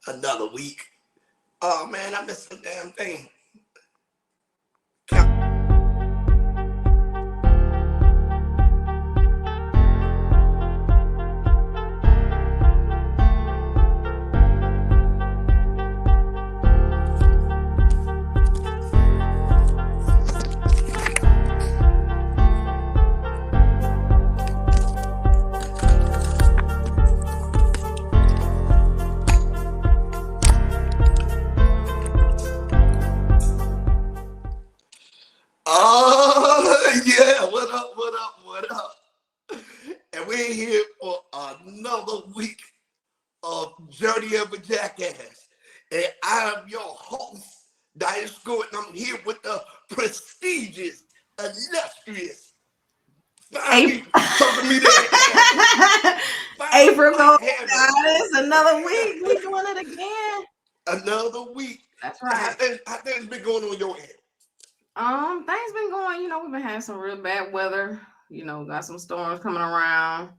Another week. Oh man, I missed the damn thing. Oh yeah, what up, what up, what up? And we're here for another week of Journey of a Jackass. And I'm your host, Diane Stewart, and I'm here with the prestigious, illustrious, finally, social media. April goes, guys, another week. We doing it again. Another week. That's right. How things been going on your end? Things been going, we've been having some real bad weather. Got some storms coming around.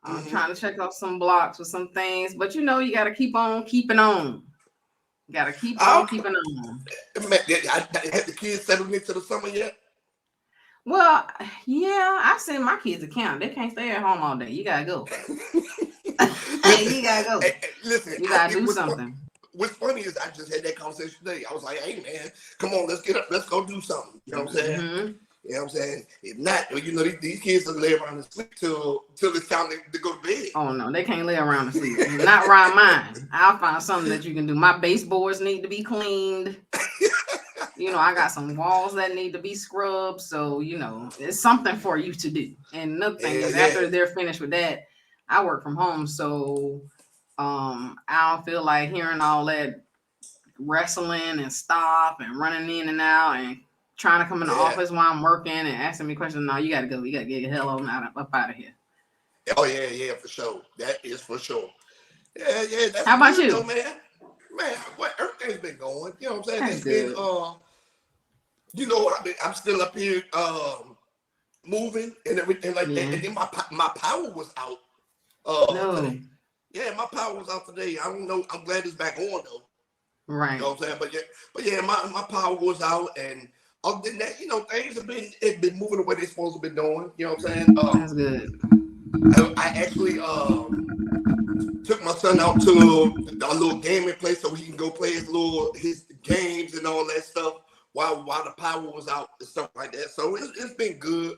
I'm trying to check off some blocks with some things, but you got to keep on keeping on. Got to keep on keeping on. Have the kids settled into the summer yet? Well, yeah, I send my kids a camp. They can't stay at home all day. You gotta go. You gotta go. Listen, you gotta do something. What's funny is I just had that conversation today. I was like, hey man, come on, let's get up, let's go do something. You know what I'm saying? Mm-hmm. You know what I'm saying? If not, these kids will lay around and sleep till it's time to go to bed. Oh no, they can't lay around and sleep. Not around mine. I'll find something that you can do. My baseboards need to be cleaned. I got some walls that need to be scrubbed. So, it's something for you to do. And another thing is after they're finished with that, I work from home. So I don't feel like hearing all that wrestling and stuff and running in and out and trying to come in the office while I'm working and asking me questions. No, you got to go. You got to get your hell up out of here. Oh, yeah, for sure. That is for sure. Yeah. That's How about you? Though, man, what everything's been going. You know what I'm saying? That's good. I'm still up here moving and everything like that. And then my power was out. Today. Yeah, my power was out today. I don't know. I'm glad it's back on though. Right. You know what I'm saying? But yeah, my power was out, and other than that, things have been moving the way they're supposed to be doing. You know what I'm saying? That's good. I actually took my son out to a little gaming place so he can go play his games and all that stuff while the power was out and stuff like that. So it's been good.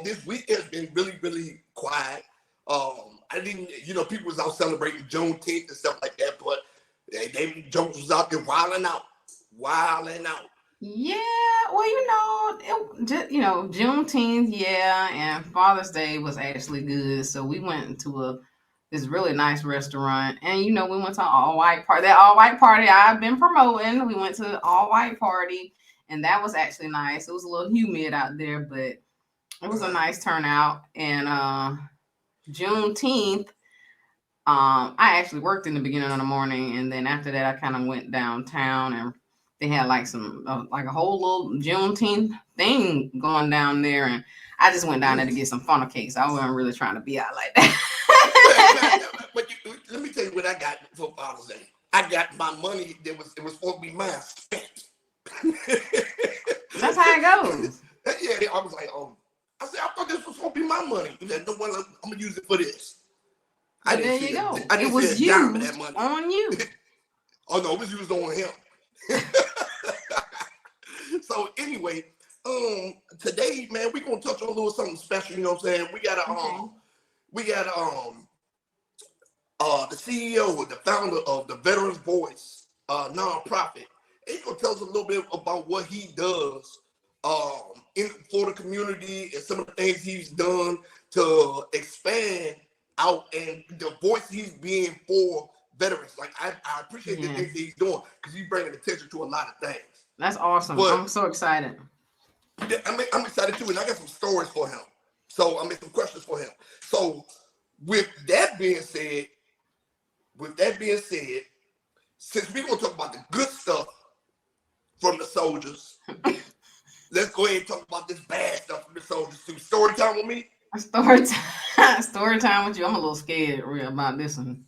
This week has been really, really quiet. I didn't, people was out celebrating Juneteenth and stuff like that, but they jokes was out there wilding out. Yeah, well, Juneteenth, and Father's Day was actually good. So we went to this really nice restaurant, and we went to an all-white party. That all-white party I've been promoting. We went to the all-white party, and that was actually nice. It was a little humid out there, but it was a nice turnout. And Juneteenth, I actually worked in the beginning of the morning, and then after that, I kind of went downtown, and they had like a whole little Juneteenth thing going down there, and I just went down there to get some funnel cakes. I wasn't really trying to be out like that. But let me tell you what I got for Father's Day. I got my money it was supposed to be mine spent. That's how it goes. Yeah, I was like, I thought this was supposed to be my money. No one, I'm gonna use it for this. There you go. It was used on you. Oh no, it was used on him. So anyway, today, man, we're gonna touch on a little something special. You know what I'm saying? We got the CEO, the founder of the Veterans Voice nonprofit. He's gonna tell us a little bit about what he does for the community and some of the things he's done to expand out and the voice he's being for veterans. Like I appreciate the things he's doing because he's bringing attention to a lot of things. That's awesome. But I'm so excited. I'm excited too, and I got some stories for him. So I made some questions for him. So with that being said, since we're gonna talk about the good stuff from the soldiers, let's go ahead and talk about this bad stuff from the soldiers too. Story time with me. Story time with you. I'm a little scared about this one.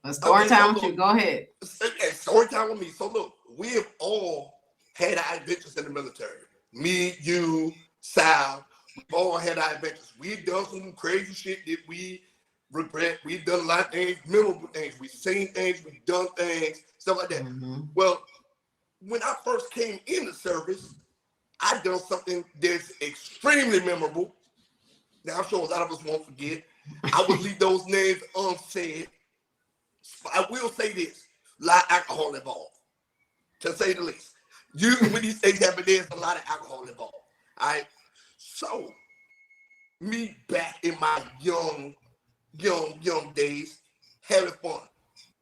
A story time with you. Go ahead. Story time with me. So look, we have all had our adventures in the military. Me, you, Sal, we've all had our adventures. We've done some crazy shit that we regret. We've done a lot of things, memorable things. We've seen things, we've done things, stuff like that. Well, when I first came in the service, I done something that's extremely memorable. Now, I'm sure a lot of us won't forget. I would leave those names unsaid. I will say this, a lot of alcohol involved, to say the least. Usually when these things happen, there's a lot of alcohol involved. All right. So, me back in my young days, having fun.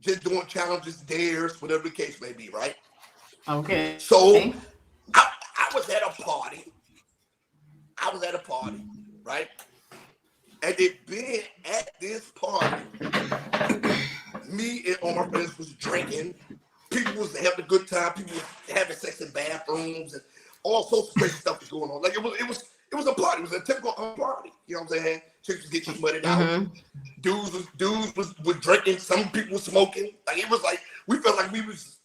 Just doing challenges, dares, whatever the case may be, right? Okay. So, I was at a party. Right? And it being at this party, me and all my friends was drinking. People was having a good time. People was having sex in bathrooms and all sorts of crazy stuff was going on. Like it was a party. It was a typical party. You know what I'm saying? Chicks was getting muddied out. Dudes was drinking. Some people was smoking. Like it was like we felt like we was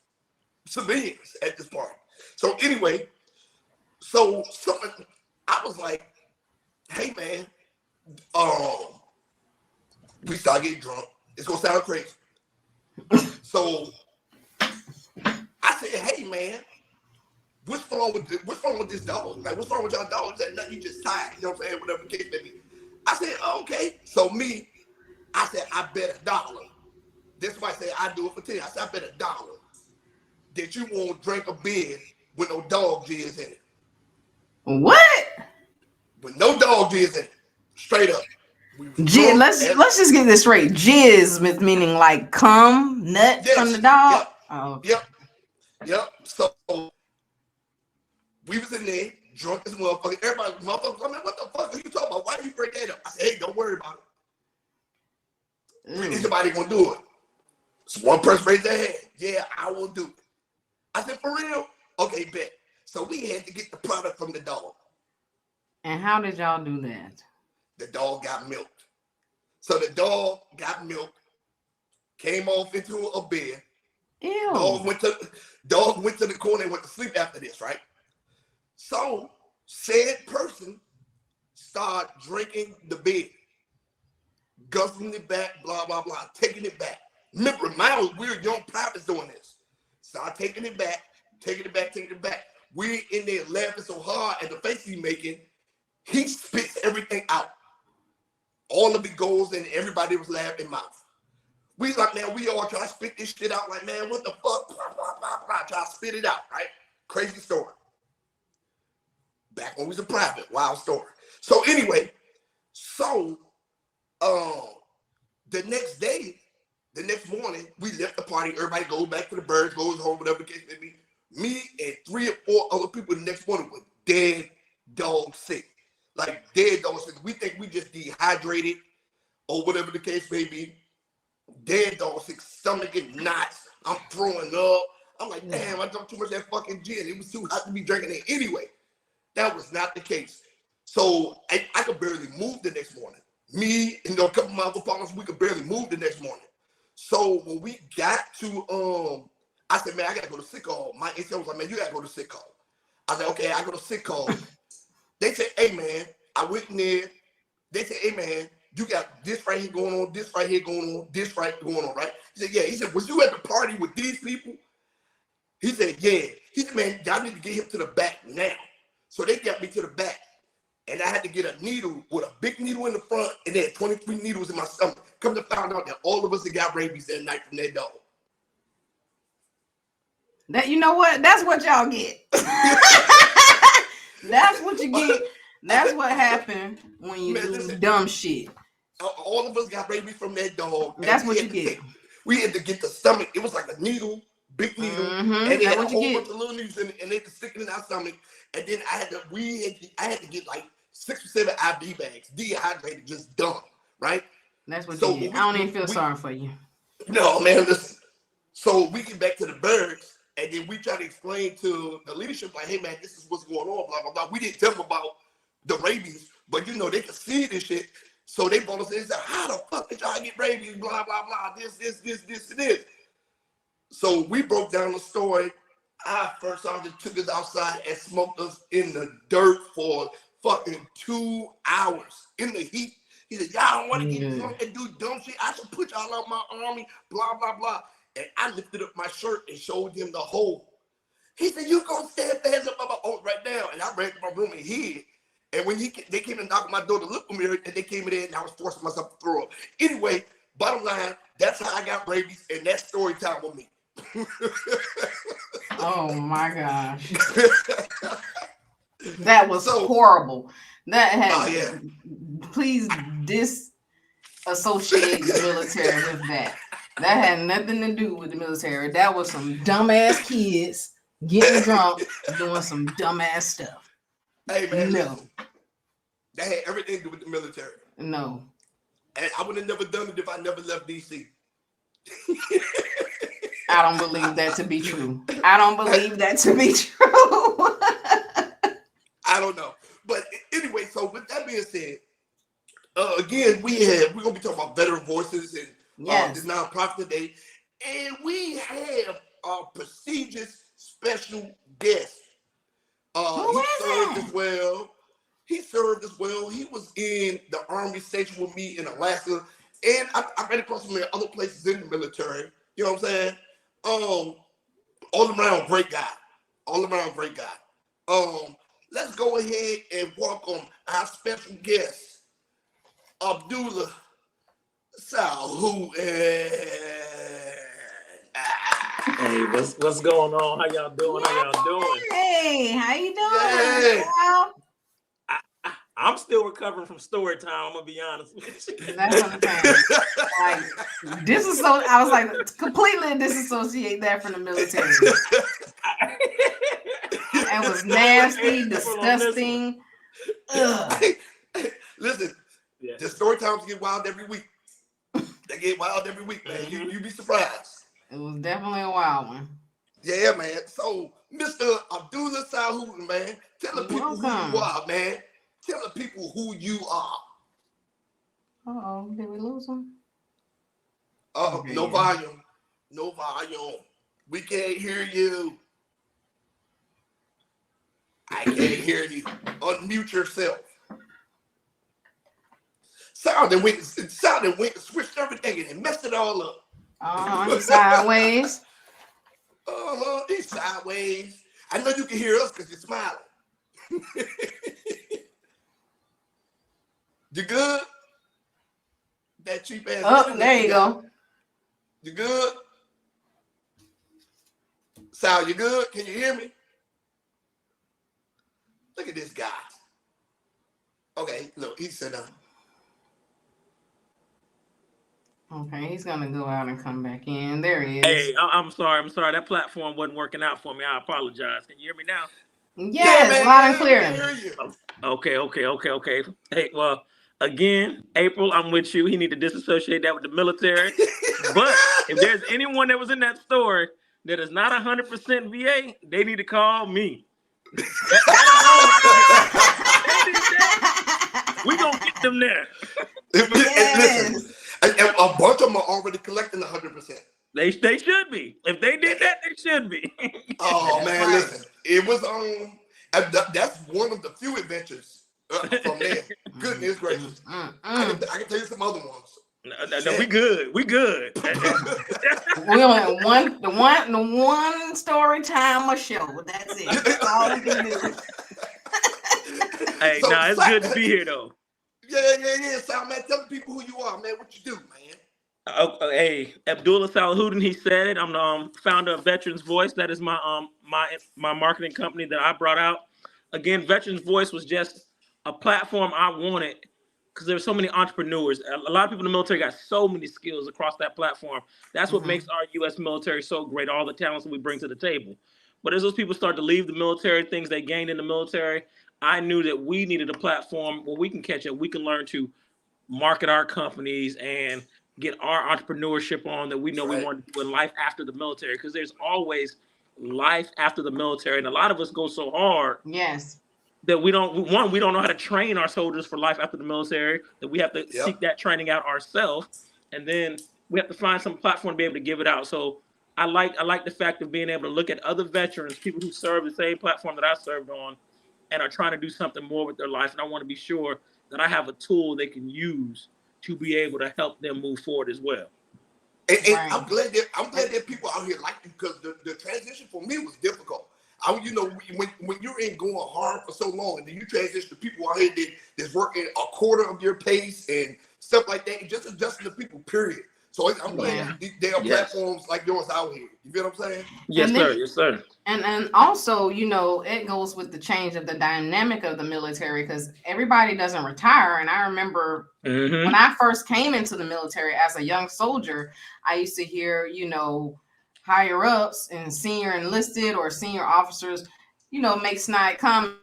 civilians at this party. So anyway, I was like, hey man, we start getting drunk. It's gonna sound crazy. So I said, hey man, what's wrong with this dog? Like, what's wrong with y'all dogs? That nothing, you just tired, you know what I'm saying? Whatever the case may be. I said, okay. So I said, I bet $1. This is why I said I do it for 10. I said, I bet $1 that you won't drink a beer with no dog jizz in it. What? With no dog jizz in it. Straight up. Let's just get this straight. Jizz meaning like cum, nut from the dog. Yep. Oh, okay. Yep. So we was in there, drunk as motherfucker. Everybody, motherfucker, I mean, what the fuck are you talking about? Why you bring that up? I said, hey, don't worry about it. Anybody gonna do it? So one person raised their hand. Yeah, I will do it. I said, for real? Okay, bet. So we had to get the product from the dog. And how did y'all do that? The dog got milked. So the dog got milked, came off into a bed. Ew. Dog went to the corner and went to sleep after this, right? So said person started drinking the beer, guzzling it back, blah, blah, blah, taking it back. Remember, we were young privates doing this. Start taking it back. We're in there laughing so hard at the face he's making, he spits everything out. All of it goes and everybody was laughing mouth. We like, man, we all try to spit this shit out like, man, what the fuck? Blah, blah, blah, blah. Try to spit it out, right? Crazy story. Back when we was a private, wild story. So anyway, the next morning, we left the party. Everybody goes back to the birds, goes home, whatever the case may be. Me and 3 or 4 other people the next morning were dead dog sick. Like dead dog sick. We think we just dehydrated or whatever the case may be. Dead dog sick, stomach and knots. I'm throwing up. I'm like, damn, I drank too much of that fucking gin. It was too hot to be drinking it anyway. That was not the case. So I could barely move the next morning. Me and a couple of my other partners, we could barely move the next morning. So when we got to, I said, man, I gotta go to sick call. My intern was like, man, you gotta go to sick call. I said, okay, I go to sick call. They said, hey man, I went in there. They said, hey man, you got this right here going on, this right here going on, this right going on, right? He said, yeah. He said, was you at the party with these people? He said, yeah. He said, man, y'all need to get him to the back now. So they got me to the back. And I had to get a needle with a big needle in the front and then 23 needles in my stomach. Come to find out that all of us had got rabies that night from that dog. That, you know what? That's what y'all get. That's what you get. That's what happened when you do dumb shit. All of us got rabies from that dog. That's what you get. We had to get the stomach. It was like a needle, big needle, and they had a whole bunch of little needles in it, and they could stick it in our stomach. And then I had to get like 6 or 7 IV bags, dehydrated, just dumb, right? That's what you get. I don't even feel sorry for you. No, man, listen. So we get back to the birds, and then we try to explain to the leadership, like, hey, man, this is what's going on, blah, blah, blah. We didn't tell them about the rabies, but, you know, they could see this shit. So they brought us in and said, how the fuck did y'all get rabies? Blah, blah, blah. This, and this. So we broke down the story. Our first sergeant took us outside and smoked us in the dirt for fucking 2 hours in the heat. He said, y'all don't want to get drunk and do dumb shit. I should put y'all out my army, blah, blah, blah. And I lifted up my shirt and showed him the hole. He said, you gonna stand fast up right now. And I ran to my room and hid. And when they came and knocked on my door to look for me, and they came in there and I was forcing myself to throw up. Anyway, bottom line, that's how I got rabies, and that's story time with me. Oh my gosh. That was horrible. That had please disassociate the military with that. That had nothing to do with the military. That was some dumbass kids getting drunk, doing some dumbass stuff. Hey man, no. That had everything to do with the military. No. And I would have never done it if I never left DC. I don't believe that to be true. I don't believe that to be true. I don't know. But anyway, so with that being said, again, we're gonna be talking about veteran voices and this nonprofit today. And we have a prestigious special guest. He served as well. He was in the Army station with me in Alaska. And I ran across him in other places in the military. You know what I'm saying? All around great guy. Let's go ahead and welcome our special guest, Abdullah Salhud-din. Hey, what's going on? How y'all doing? Hey, how you doing? Yeah. I'm still recovering from story time. I'm gonna be honest with you. That's what I'm saying. Like, I was like, completely disassociate that from the military. It was nasty, disgusting. Listen, the story times get wild every week. They get wild every week, man. Mm-hmm. You'd be surprised. It was definitely a wild one. Yeah, man. So, Mr. Abdullah Salhud-din, man, tell the people who you are, man. Tell the people who you are. Uh-oh, did we lose him? Okay, no volume. No volume. We can't hear you. I can't hear you. Unmute yourself. Sound and went, switched everything and messed it all up. He's sideways. He's sideways. I know you can hear us because you're smiling. You good? That cheap ass. Oh, there you go. You good? Sal, you good? Can you hear me? Look at this guy. Okay, look, he said, okay, he's gonna go out and come back in. There he is. Hey, I'm sorry. That platform wasn't working out for me. I apologize. Can you hear me now? Yes, loud and clear. Okay. Hey, well, again, April, I'm with you. He need to disassociate that with the military. But if there's anyone that was in that story that is not 100% VA, they need to call me. We gonna get them there. Listen, and a bunch of them are already collecting 100%. They should be. If they did that, they should be. Oh man, listen, it was that's one of the few adventures from there. Goodness gracious, I can tell you some other ones. No, we good. We only have the one story time a show. That's it. That's all we can do. Hey, it's good to be here though. Yeah. Sal, man, tell the people who you are, man. What you do, man. Hey, Abdullah Salhud-din, he said it. I'm the founder of Veterans Voice. That is my marketing company that I brought out. Again, Veterans Voice was just a platform I wanted because there's so many entrepreneurs. A lot of people in the military got so many skills across that platform. That's what makes our U.S. military so great, all the talents that we bring to the table. But as those people start to leave the military, things they gained in the military, I knew that we needed a platform where we can catch up. We can learn to market our companies and get our entrepreneurship on that we know we want to do in life after the military, because there's always life after the military. And a lot of us go so hard. Yes. that we don't know how to train our soldiers for life after the military, that we have to seek that training out ourselves, and then we have to find some platform to be able to give it out. So I like the fact of being able to look at other veterans, people who serve the same platform that I served on, and are trying to do something more with their life. And I want to be sure that I have a tool they can use to be able to help them move forward as well. And I'm glad that people out here like you, because the transition for me was difficult. When you're in going hard for so long, and then you transition to people out here that's working a quarter of your pace and stuff like that, and just adjusting to people, period. So I'm glad there are platforms like yours out here. You feel what I'm saying? Yes, sir. Yes, sir. And also, it goes with the change of the dynamic of the military, because everybody doesn't retire. And I remember when I first came into the military as a young soldier, I used to hear, higher ups and senior enlisted or senior officers, make snide comments.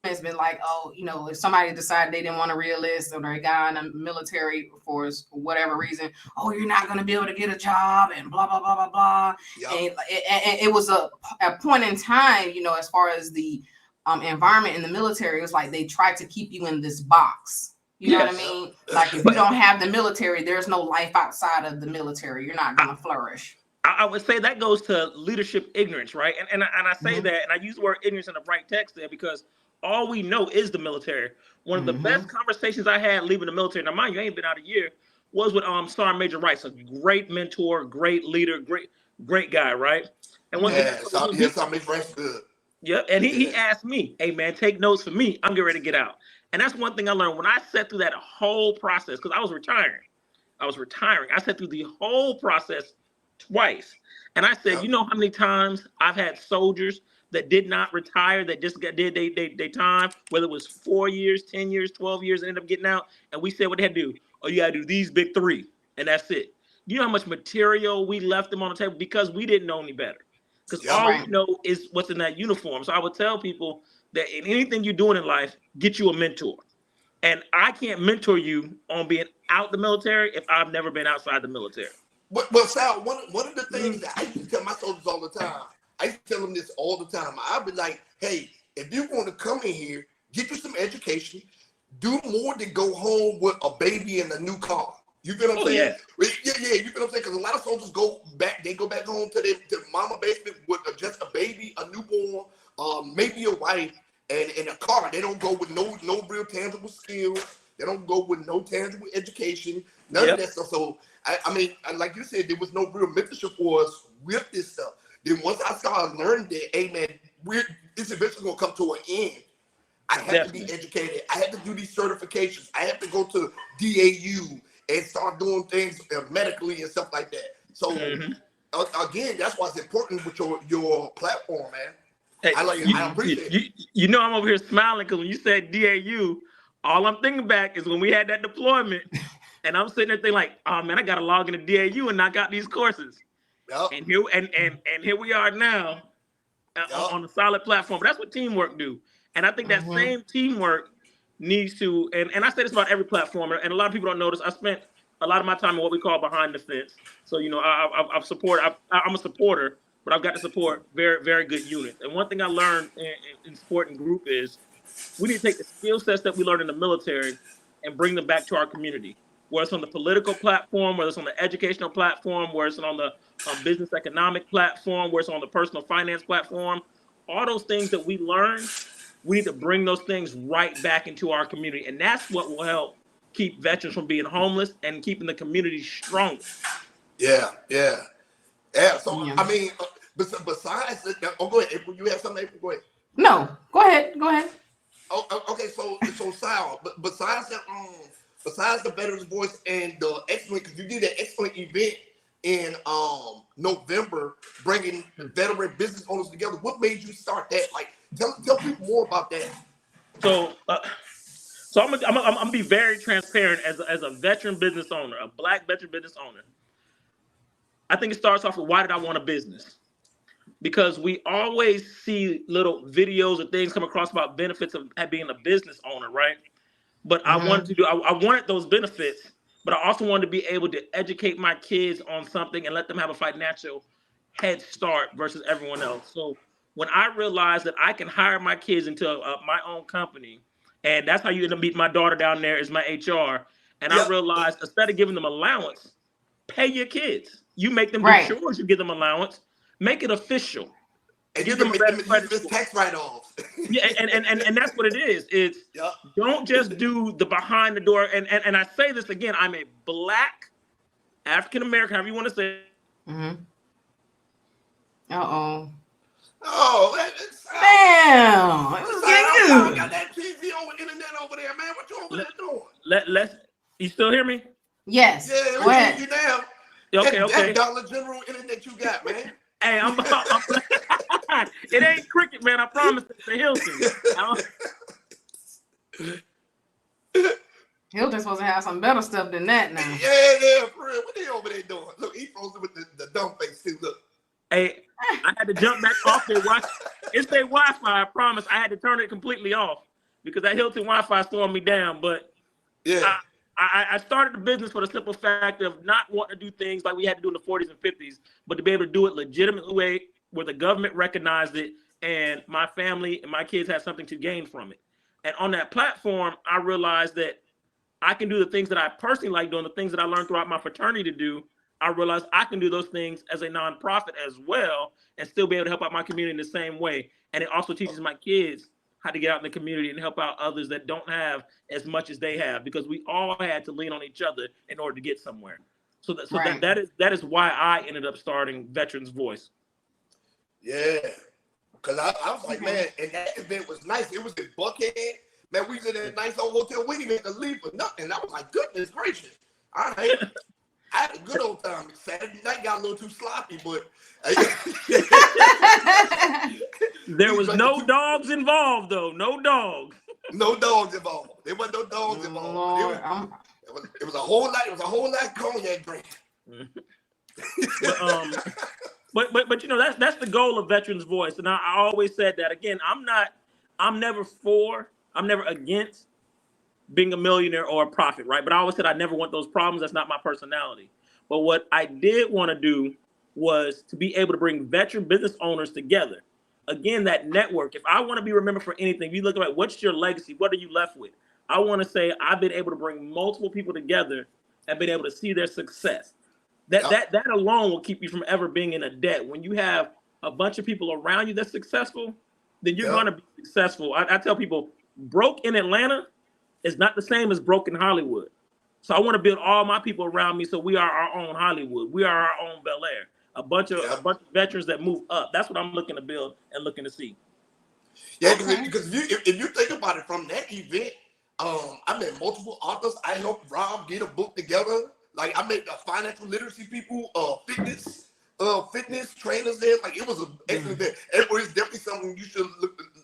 It's been like, if somebody decided they didn't want to re-enlist or they got in the military for whatever reason, you're not going to be able to get a job and blah, blah, blah, blah, blah. Yep. And it was a point in time, as far as the environment in the military, it was like they tried to keep you in this box. You know what I mean? Like, if you don't have the military, there's no life outside of the military. You're not going to flourish. I would say that goes to leadership ignorance, right? And I say that, and I use the word ignorance in the right text there, because all we know is the military. One of the best conversations I had leaving the military, now mind you, I ain't been out a year, was with Sergeant Major Rice, a great mentor, great leader, great guy, right? And one Sergeant Major Rice good. Yeah, and he asked me, "Hey man, take notes for me. I'm getting ready to get out." And that's one thing I learned when I sat through that whole process, because I was retiring. I sat through the whole process twice, and I said, you know how many times I've had soldiers that did not retire, that just did they time, whether it was 4 years, 10 years, 12 years, and ended up getting out. And we said what they had to do. You got to do these big three, and that's it. You know how much material we left them on the table because we didn't know any better. Because all we know is what's in that uniform. So I would tell people that in anything you're doing in life, get you a mentor. And I can't mentor you on being out the military if I've never been outside the military. Well, Sal, one of the things that I used to tell my soldiers all the time, I used to tell them this all the time. I'd be like, hey, if you want to come in here, get you some education, do more than go home with a baby and a new car. You feel what I'm saying? Yeah, you feel what I'm saying? Because a lot of soldiers go back home to their mama basement with just a baby, a newborn, maybe a wife, and a car. They don't go with no real tangible skills. They don't go with no tangible education, none of that stuff. So, I mean, like you said, there was no real mentorship for us with this stuff. Then once I started learning that, hey man, it's eventually gonna come to an end. I have to be educated. I have to do these certifications. I have to go to DAU and start doing things medically and stuff like that. So again, that's why it's important with your platform, man. Hey, I appreciate it. You know I'm over here smiling because when you said DAU, all I'm thinking back is when we had that deployment, and I'm sitting there thinking like, oh man, I gotta log into DAU and knock out these courses. Yep. And here we are now on a solid platform. But that's what teamwork do. And I think that same teamwork needs to, and I say this about every platform, and a lot of people don't notice, I spent a lot of my time in what we call behind the fence. So, I'm a supporter, but I've got to support very, very good units. And one thing I learned in supporting group is we need to take the skill sets that we learned in the military and bring them back to our community. Whether it's on the political platform, whether it's on the educational platform, whether it's on the business economic platform, whether it's on the personal finance platform, all those things that we learn, we need to bring those things right back into our community. And that's what will help keep veterans from being homeless and keeping the community strong. Yeah. So, I mean, besides that, go ahead. April, you have something, April? Go ahead. No, go ahead. Oh, okay. So Sal, besides that, besides the Veterans Voice and the excellent, because you did an excellent event in November, bringing veteran business owners together. What made you start that? Like, tell people more about that. So I'm gonna be very transparent as a veteran business owner, a Black veteran business owner. I think it starts off with, why did I want a business? Because we always see little videos or things come across about benefits of being a business owner, right? But I wanted those benefits, but I also wanted to be able to educate my kids on something and let them have a financial head start versus everyone else. So when I realized that I can hire my kids into my own company, and that's how you end up meeting my daughter down there is my HR. And I Yep. realized instead of giving them allowance, pay your kids. You make them do Right. chores, you give them allowance, make it official. And Give you them can a make them better credit use this score. tax write-offs. Yeah, and that's what it is. It's Yep. don't just do the behind the door. And I say this again, I'm a black African American, however you want to say. Mm-hmm. Uh-oh. Oh, that's Damn. It was getting I good. got that TV over internet over there, man. What you over there doing? Let's you still hear me? Yes. Yeah, Go we ahead. hear you now. Okay, That okay. Dollar General internet you got, man. Hey, I'm it ain't cricket, man. I promise it's a Hilton. Hilton's supposed to have some better stuff than that now. Yeah, for real. What they over there doing? Look, he frozen with the dumb face too. Look. Hey, I had to jump back off their Wi-Fi. It's their Wi-Fi, I promise. I had to turn it completely off because that Hilton Wi-Fi slowed me down. But Yeah. I started the business for the simple fact of not wanting to do things like we had to do in the 40s and 50s, but to be able to do it legitimately way where the government recognized it and my family and my kids had something to gain from it. And on that platform, I realized that I can do the things that I personally like doing, the things that I learned throughout my fraternity to do. I realized I can do those things as a nonprofit as well and still be able to help out my community in the same way. And it also teaches my kids how to get out in the community and help out others that don't have as much as they have, because we all had to lean on each other in order to get somewhere. So that is why I ended up starting Veterans Voice. Yeah. Because I was like, man, and that event was nice. It was in Buckhead. Man, we was in that nice old hotel. We didn't have to leave for nothing. I was like, goodness gracious. All right. I had a good old time. Saturday night got a little too sloppy, but there was no dogs involved, though. No dogs. No dogs involved. There wasn't no dogs involved. Lord, It was a whole lot. It was a whole lot of cognac drink. But you know that's the goal of Veterans Voice, and I always said that. Again, I'm never against being a millionaire or a prophet, right? But I always said I never want those problems. That's not my personality. But what I did want to do was to be able to bring veteran business owners together. Again, that network. If I want to be remembered for anything, if you look at what's your legacy, what are you left with? I want to say I've been able to bring multiple people together and been able to see their success. That alone will keep you from ever being in a debt. When you have a bunch of people around you that's successful, then you're going to be successful. I tell people, broke in Atlanta is not the same as broke in Hollywood. So I want to build all my people around me so we are our own Hollywood. We are our own Bel Air. A bunch of veterans that move up. That's what I'm looking to build and looking to see. Yeah, because if you think about it from that event, I met multiple authors. I helped Rob get a book together. Like I met financial literacy people, fitness trainers there. Like it was an excellent event. It was definitely something you should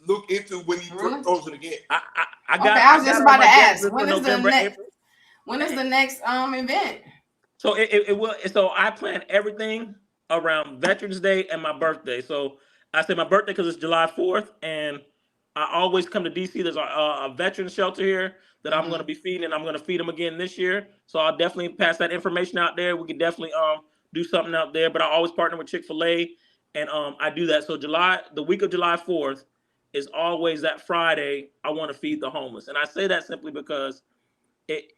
look into when you throws it again. I was just about to ask, when is the next event? So it will. So I plan everything around Veterans Day and my birthday. So I say my birthday because it's July 4th, and I always come to DC. There's a veterans shelter here that I'm going to be feeding, and I'm going to feed them again this year. So I'll definitely pass that information out there. We can definitely do something out there. But I always partner with Chick-fil-A, and I do that. So the week of July 4th is always that Friday. I want to feed the homeless, and I say that simply because it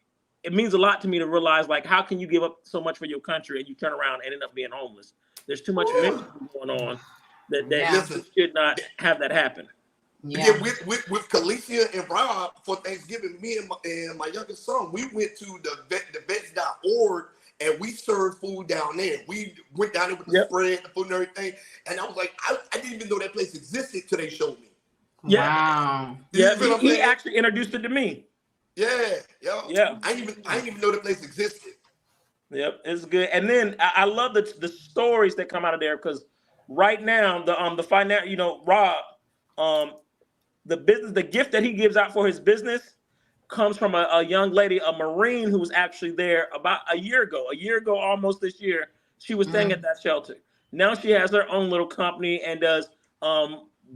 means a lot to me to realize, like, how can you give up so much for your country and you turn around and end up being homeless? There's too much mental going on that should not have that happen. Yeah, with Kalicia and Rob for Thanksgiving, me and my youngest son, we went to the vets.org and we served food down there. We went down there with the spread, the food and everything. And I was like, I didn't even know that place existed till they showed me. Yeah. Wow. Yeah, he actually introduced it to me. Yeah. I didn't even know the place existed. Yep, it's good. And then I love the stories that come out of there, because right now the financial, Rob, the gift that he gives out for his business comes from a young lady, a Marine, who was actually there about a year ago, almost this year. She was staying at that shelter. Now she has her own little company and does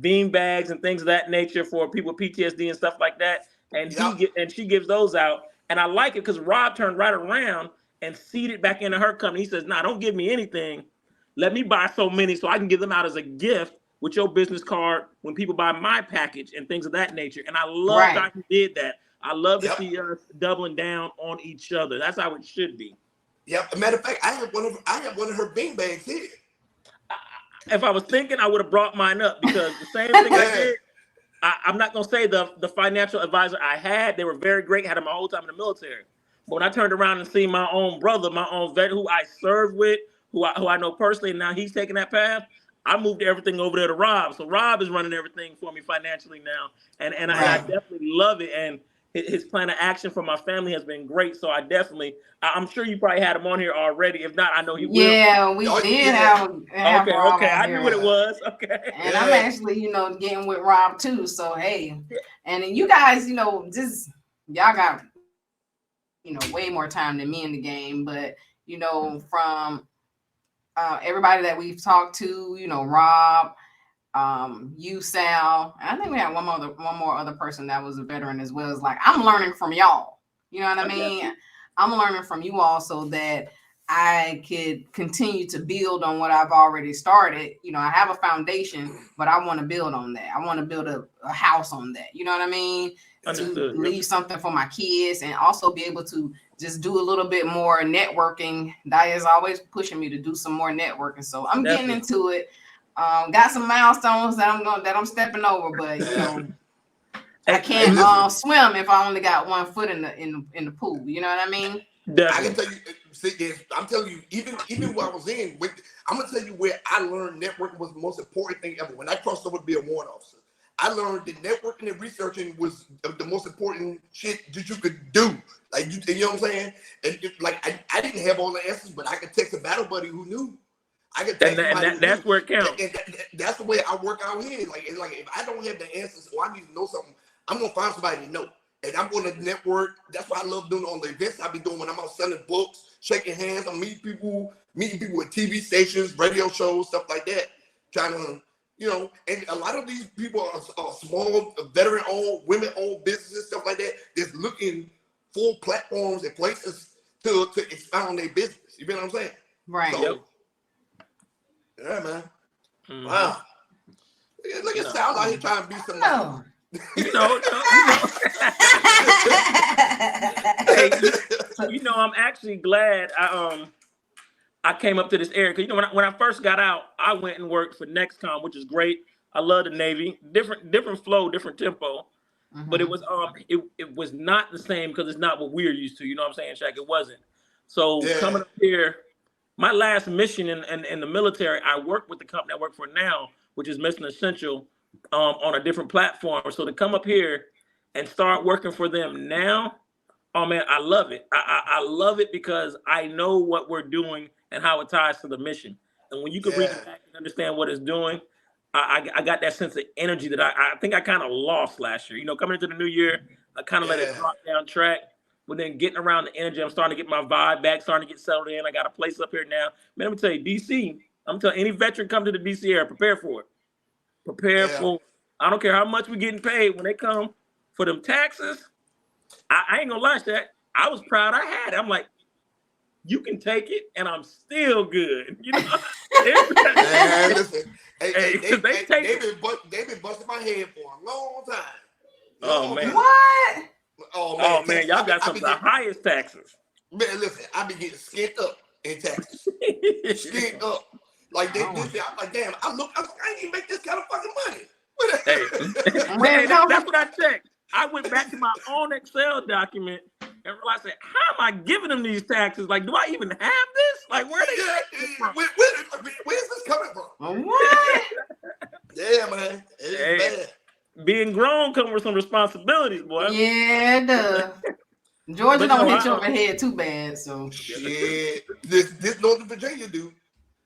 bean bags and things of that nature for people with PTSD and stuff like that. And she gives those out. And I like it because Rob turned right around and seeded back into her company. He says, "Nah, don't give me anything. Let me buy so many so I can give them out as a gift with your business card when people buy my package and things of that nature. And I love Right. how you did that. I love to Yep. see us doubling down on each other. That's how it should be. Yep. Matter of fact, I have one of her bean bags here. If I was thinking, I would have brought mine up because the same thing I Yeah. did. I'm not gonna say the financial advisor I had, they were very great, had them my whole time in the military. But when I turned around and see my own brother, my own vet who I served with, who I know personally, and now he's taking that path, I moved everything over there to Rob. So Rob is running everything for me financially now. And I Right. definitely love it. And his plan of action for my family has been great. So I'm sure you probably had him on here already. If not, I know he will. Yeah, we Oh, did yeah. have Rob Okay. on I knew here. what it was. Okay. And I'm actually, getting with Rob too. So hey, and then you guys, just y'all got, way more time than me in the game. But from everybody that we've talked to, Rob, you, Sal, and I think we had one more other person that was a veteran as well. It's like I'm learning from y'all. You know what I mean? I'm learning from you all so that I could continue to build on what I've already started. I have a foundation, but I want to build on that. I want to build a house on that. You know what I mean? Understood. To leave something for my kids and also be able to just do a little bit more networking. That is always pushing me to do some more networking. So I'm getting into it. Got some milestones that I'm stepping over, but I can't swim if I only got 1 foot in the pool. You know what I mean? I can tell you, I'm telling you, even where I was I'm gonna tell you where I learned networking was the most important thing ever. When I crossed over to be a warrant officer, I learned that networking and researching was the most important shit that you could do. Like you know what I'm saying? And I didn't have all the answers, but I could text a battle buddy who knew. I could text somebody who that's knew. where it counts. And that's the way I work out here. Like if I don't have the answers or I need to know something, I'm gonna find somebody to know. And I'm going to network. That's what I love doing on the events I be doing when I'm out selling books, shaking hands. I'm meeting people with TV stations, radio shows, stuff like that. Trying to, and a lot of these people are small, veteran-owned, women-owned businesses, stuff like that. That's looking for platforms and places to expound their business. You know what I'm saying? Right. So, yeah, man. Mm-hmm. Wow. Look at Sal out here trying to be somebody. Hey, I'm actually glad I came up to this area because when I first got out, I went and worked for Nexcom, which is great. I love the Navy, different flow, different tempo, but it was it was not the same because it's not what we're used to. You know what I'm saying, Shaq? It wasn't. So coming up here, my last mission in the military, I worked with the company I work for now, which is Mission Essential. On a different platform. So to come up here and start working for them now, oh man, I love it. I love it because I know what we're doing and how it ties to the mission. And when you can read it back and understand what it's doing, I got that sense of energy that I think I kind of lost last year. Coming into the new year, I kind of let it drop down track. But then getting around the energy, I'm starting to get my vibe back, starting to get settled in. I got a place up here now. Man, let me tell you, DC, I'm telling any veteran come to the DC area, prepare for it. Prepare for, I don't care how much we're getting paid when they come for them taxes. I ain't gonna lie, Shaq. I was proud I had it. I'm like, you can take it and I'm still good. Man, listen. They've been busting my head for a long time. Oh, man. What? Oh, man. Y'all got some of the highest taxes. Man, listen, I be getting skint up in taxes. Skint up. Like I'm like, damn, I ain't even make this kind of fucking money. Hey, that's what I checked. I went back to my own Excel document and realized, how am I giving them these taxes? Like, do I even have this? Like, where are they from? Where's this coming from? What? Yeah, man. It's bad. Being grown comes with some responsibilities, boy. Yeah, it does. Georgia don't hit you over the head too bad, so. Shit. This Northern Virginia dude.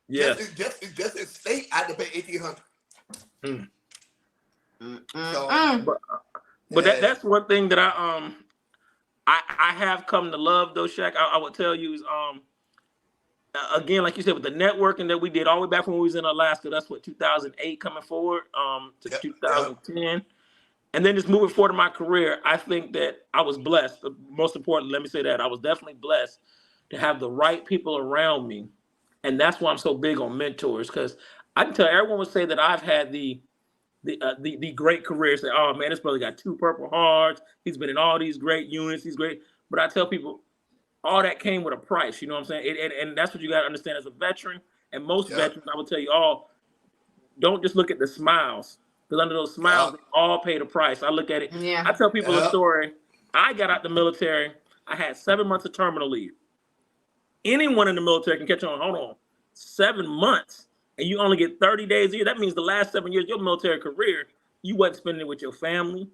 Yeah. Just in state, I had to pay $1,800. But that's one thing that I have come to love though, Shaq. I would tell you is again, like you said, with the networking that we did all the way back when we was in Alaska, that's what 2008 coming forward to 2010. And then just moving forward in my career, I think that I was blessed. Most importantly, let me say that I was definitely blessed to have the right people around me. And that's why I'm so big on mentors, because I can tell everyone would say that I've had the great career. Say, oh man, this brother got 2 Purple Hearts. He's been in all these great units. He's great. But I tell people, all that came with a price. You know what I'm saying? And that's what you got to understand as a veteran. And most veterans, I will tell you all, don't just look at the smiles. Because under those smiles, they all pay the price. I look at it. Yeah. I tell people a story. I got out the military. I had 7 months of terminal leave. Anyone in the military can catch on. Hold on. 7 months. And you only get 30 days a year. That means the last 7 years of your military career, you wasn't spending it with your family.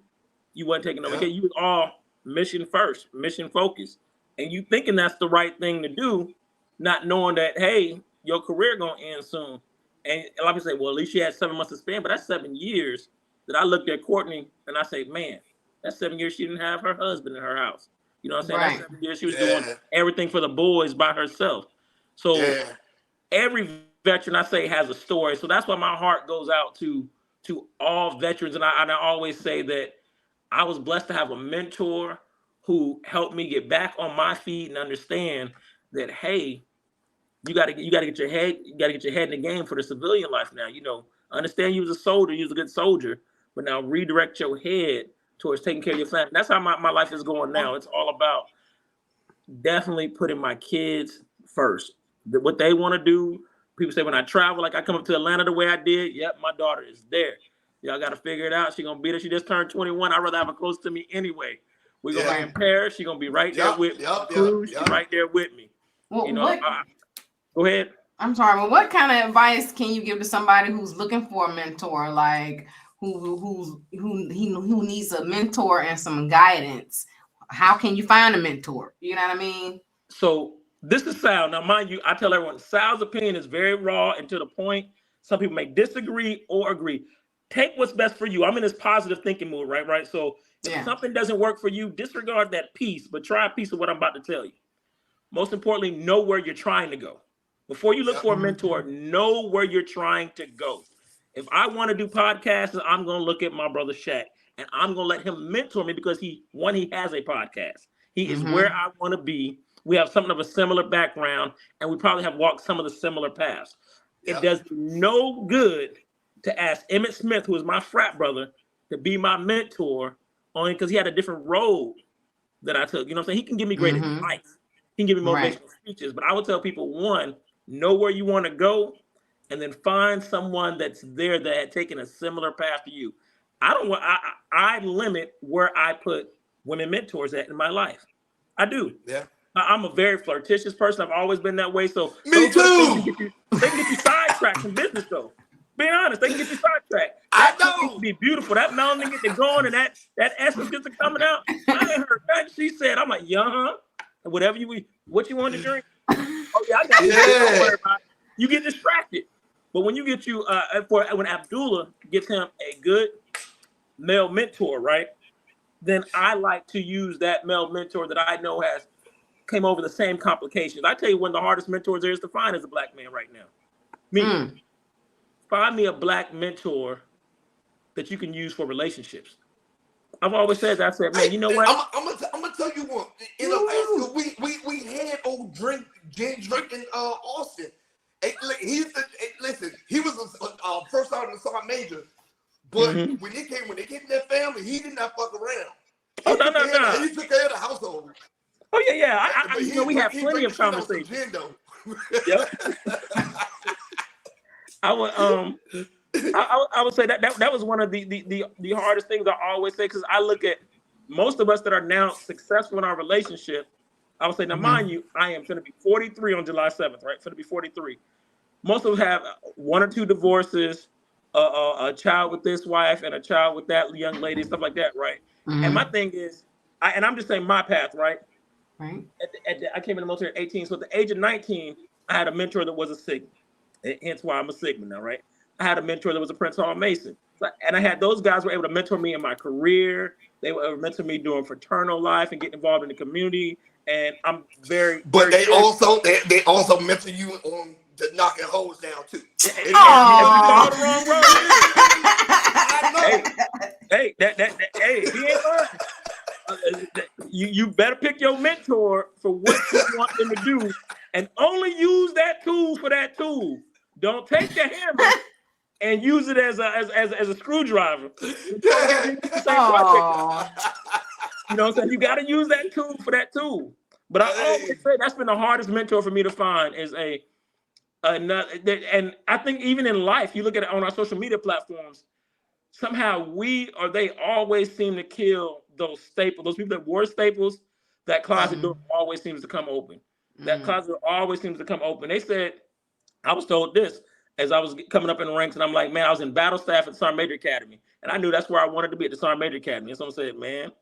You wasn't taking no vacation. You was all mission first, mission focused. And you thinking that's the right thing to do, not knowing that, hey, your career going to end soon. And a lot of people say, well, at least she had 7 months to spend. But that's 7 years that I looked at Courtney and I say, man, that's 7 years she didn't have her husband in her house. You know what I'm saying? Right. That's 7 years she was doing everything for the boys by herself. So every veteran, I say, has a story. So that's why my heart goes out to all veterans. And I always say that I was blessed to have a mentor who helped me get back on my feet and understand that, hey, you gotta get your head in the game for the civilian life now. You know, understand you was a soldier, you was a good soldier, but now redirect your head towards taking care of your family. That's how my life is going now. It's all about definitely putting my kids first. What they want to do. People say when I travel, like I come up to Atlanta the way I did, yep, my daughter is there. Y'all got to figure it out. She's going to be there. She just turned 21. I'd rather have her close to me anyway. We're going to be in Paris. She's going to be right there with me. She's right there with me. Well, you know, go ahead. I'm sorry, but what kind of advice can you give to somebody who's looking for a mentor, like who needs a mentor and some guidance? How can you find a mentor? You know what I mean? So this is Sal. Now, mind you, I tell everyone, Sal's opinion is very raw and to the point. Some people may disagree or agree. Take what's best for you. I'm in this positive thinking mood, right? So if something doesn't work for you, disregard that piece, but try a piece of what I'm about to tell you. Most importantly, know where you're trying to go. Before you look for a mentor, know where you're trying to go. If I want to do podcasts, I'm going to look at my brother Shaq, and I'm going to let him mentor me because he has a podcast. He is where I want to be. We have something of a similar background, and we probably have walked some of the similar paths. It does no good to ask Emmett Smith, who is my frat brother, to be my mentor, only because he had a different road that I took. You know what I'm saying? He can give me great advice. He can give me motivational speeches, but I would tell people, one, know where you want to go, and then find someone that's there that had taken a similar path to you. I limit where I put women mentors at in my life. I do. Yeah. I'm a very flirtatious person. I've always been that way. So me too. They can get you sidetracked in business, though. Being honest, they can get you sidetracked. I That know. needs to be beautiful. That melanin get to going, and that essence gets to coming out. I ain't heard nothing she said. I'm like, whatever what you want to drink. Oh yeah, I got it. Don't worry about it. You get distracted. But when you get when Abdullah gets him a good male mentor, right? Then I like to use that male mentor that I know came over the same complications. I tell you, one of the hardest mentors there is to find as a black man right now. Me. Find me a black mentor that you can use for relationships. I've always said that. I said, man, you know what? I'm gonna tell you one. In Alaska, we had old Jen Drake in Austin. Listen, he was a first sergeant major, but when they came in their family, he did not fuck around. He took care of the household. Oh yeah. I we have plenty of conversations. Yep. I would say that was one of the hardest things I always say, because I look at most of us that are now successful in our relationship. I would say, now mind you, I am going to be 43 on July 7th, right? Going to be 43. Most of them have 1 or 2 divorces, a child with this wife and a child with that young lady, stuff like that, right? And my thing is, I'm just saying my path, right? Right. I came in the military at 18, so at the age of 19, I had a mentor that was a Sigma. Hence why I'm a Sigma now, right? I had a mentor that was a Prince Hall Mason. And I had those guys were able to mentor me in my career. They were able to mentor me doing fraternal life and getting involved in the community. And I'm very... But they also mentor you on the knocking holes down, too. If you follow the wrong road, I know. Hey, he ain't lying. You better pick your mentor for what you want them to do, and only use that tool for that tool. Don't take the hammer and use it as a screwdriver. Yeah. Oh, You know what I'm saying? You got to use that tool for that tool. But I always Hey. say that's been the hardest mentor for me to find is another. And I think even in life, you look at it on our social media platforms, somehow they always seem to kill those staples. Those people that wore staples, that closet door always seems to come open. That closet door always seems to come open. They said, I was told this as I was coming up in the ranks, and I'm like, man, I was in battle staff at the Sergeant Major Academy, and I knew that's where I wanted to be, at the Sergeant Major Academy. And someone said, man,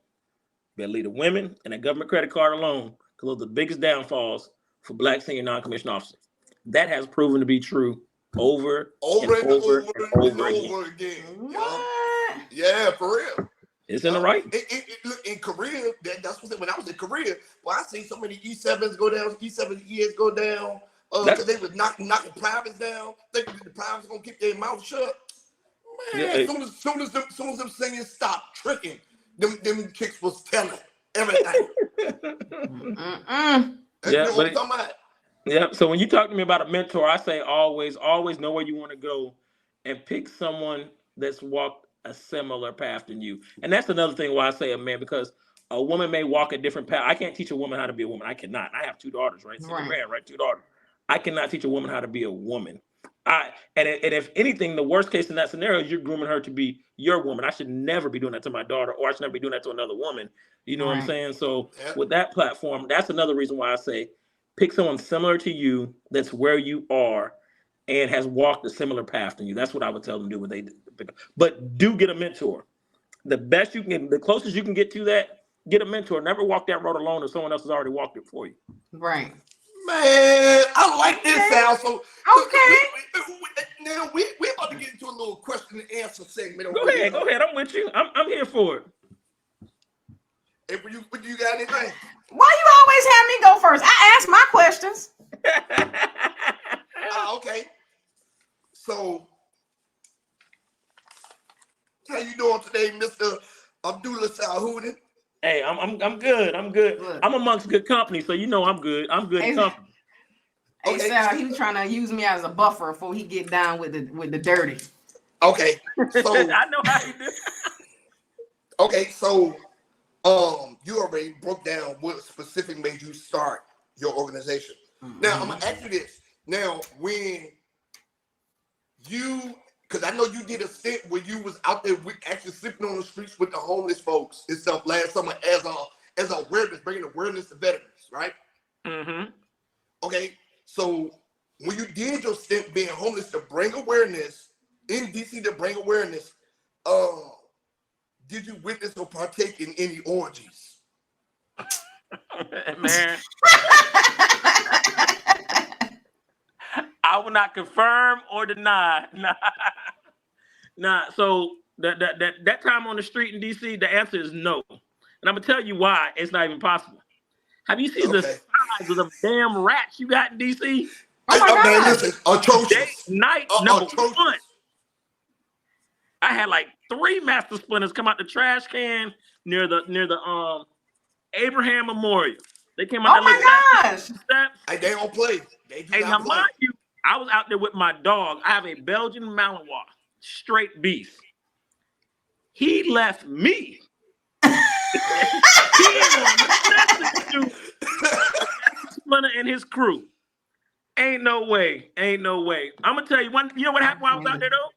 better leave the women and that government credit card alone, because those are the biggest downfalls for Black senior non-commissioned officers. That has proven to be true over and over again. what? Yeah, for real. It's in the right. Look, in Korea, that's what when I was in Korea, well, I seen so many E7s go down, E7 go down, because they was knocking privates down, thinking that the privates gonna keep their mouth shut. Man, as soon as them singers stopped tricking, them chicks was telling everything. Yeah, so when you talk to me about a mentor, I say always know where you want to go and pick someone that's walked a similar path than you. And that's another thing why I say a man, because a woman may walk a different path. I can't teach a woman how to be a woman. I cannot. I have 2 daughters, right? Single man, right? 2 daughters. I cannot teach a woman how to be a woman. And if anything, the worst case in that scenario is you're grooming her to be your woman. I should never be doing that to my daughter, or I should never be doing that to another woman. You know what I'm saying? So with that platform, that's another reason why I say pick someone similar to you that's where you are and has walked a similar path than you. That's what I would tell them to do when they pick up. But do get a mentor. The best you can, the closest you can get to that, get a mentor. Never walk that road alone if someone else has already walked it for you. Right. Man, I like this, Sal. So now we're about to get into a little question and answer segment. Go ahead. I'm with you. I'm here for it. Hey, would you got anything? Why you always have me go first? I ask my questions. Okay. So, how you doing today, Mr. Abdullah Salhud-din? Hey, I'm good. Look. I'm amongst good company, so you know I'm good. I'm good company. Hey, Sal, he was trying to use me as a buffer before he get down with the dirty. Okay, so I know how you do. Okay, so you already broke down what specific made you start your organization. Now I'm gonna ask you this. Now, when you, because I know you did a stint where you was out there actually sleeping on the streets with the homeless folks and stuff last summer as awareness, bringing awareness to veterans, right? Okay, so when you did your stint being homeless to bring awareness in DC, to bring awareness, did you witness or partake in any orgies? Man, I will not confirm or deny. Nah. So that time on the street in DC, the answer is no. And I'm gonna tell you why it's not even possible. Have you seen the size of the damn rats you got in DC? Oh my God. Man, listen, atrocious. Day, night, number one. I had like 3 master splinters come out the trash can near the Abraham Memorial. They came out. Oh my gosh! Hey, they don't play. They do not play. Mind you, I was out there with my dog. I have a Belgian Malinois, straight beef. He left me. He wanted nothing to do with Splinter and his crew. Ain't no way. I'm gonna tell you one. You know what happened while I was out there though?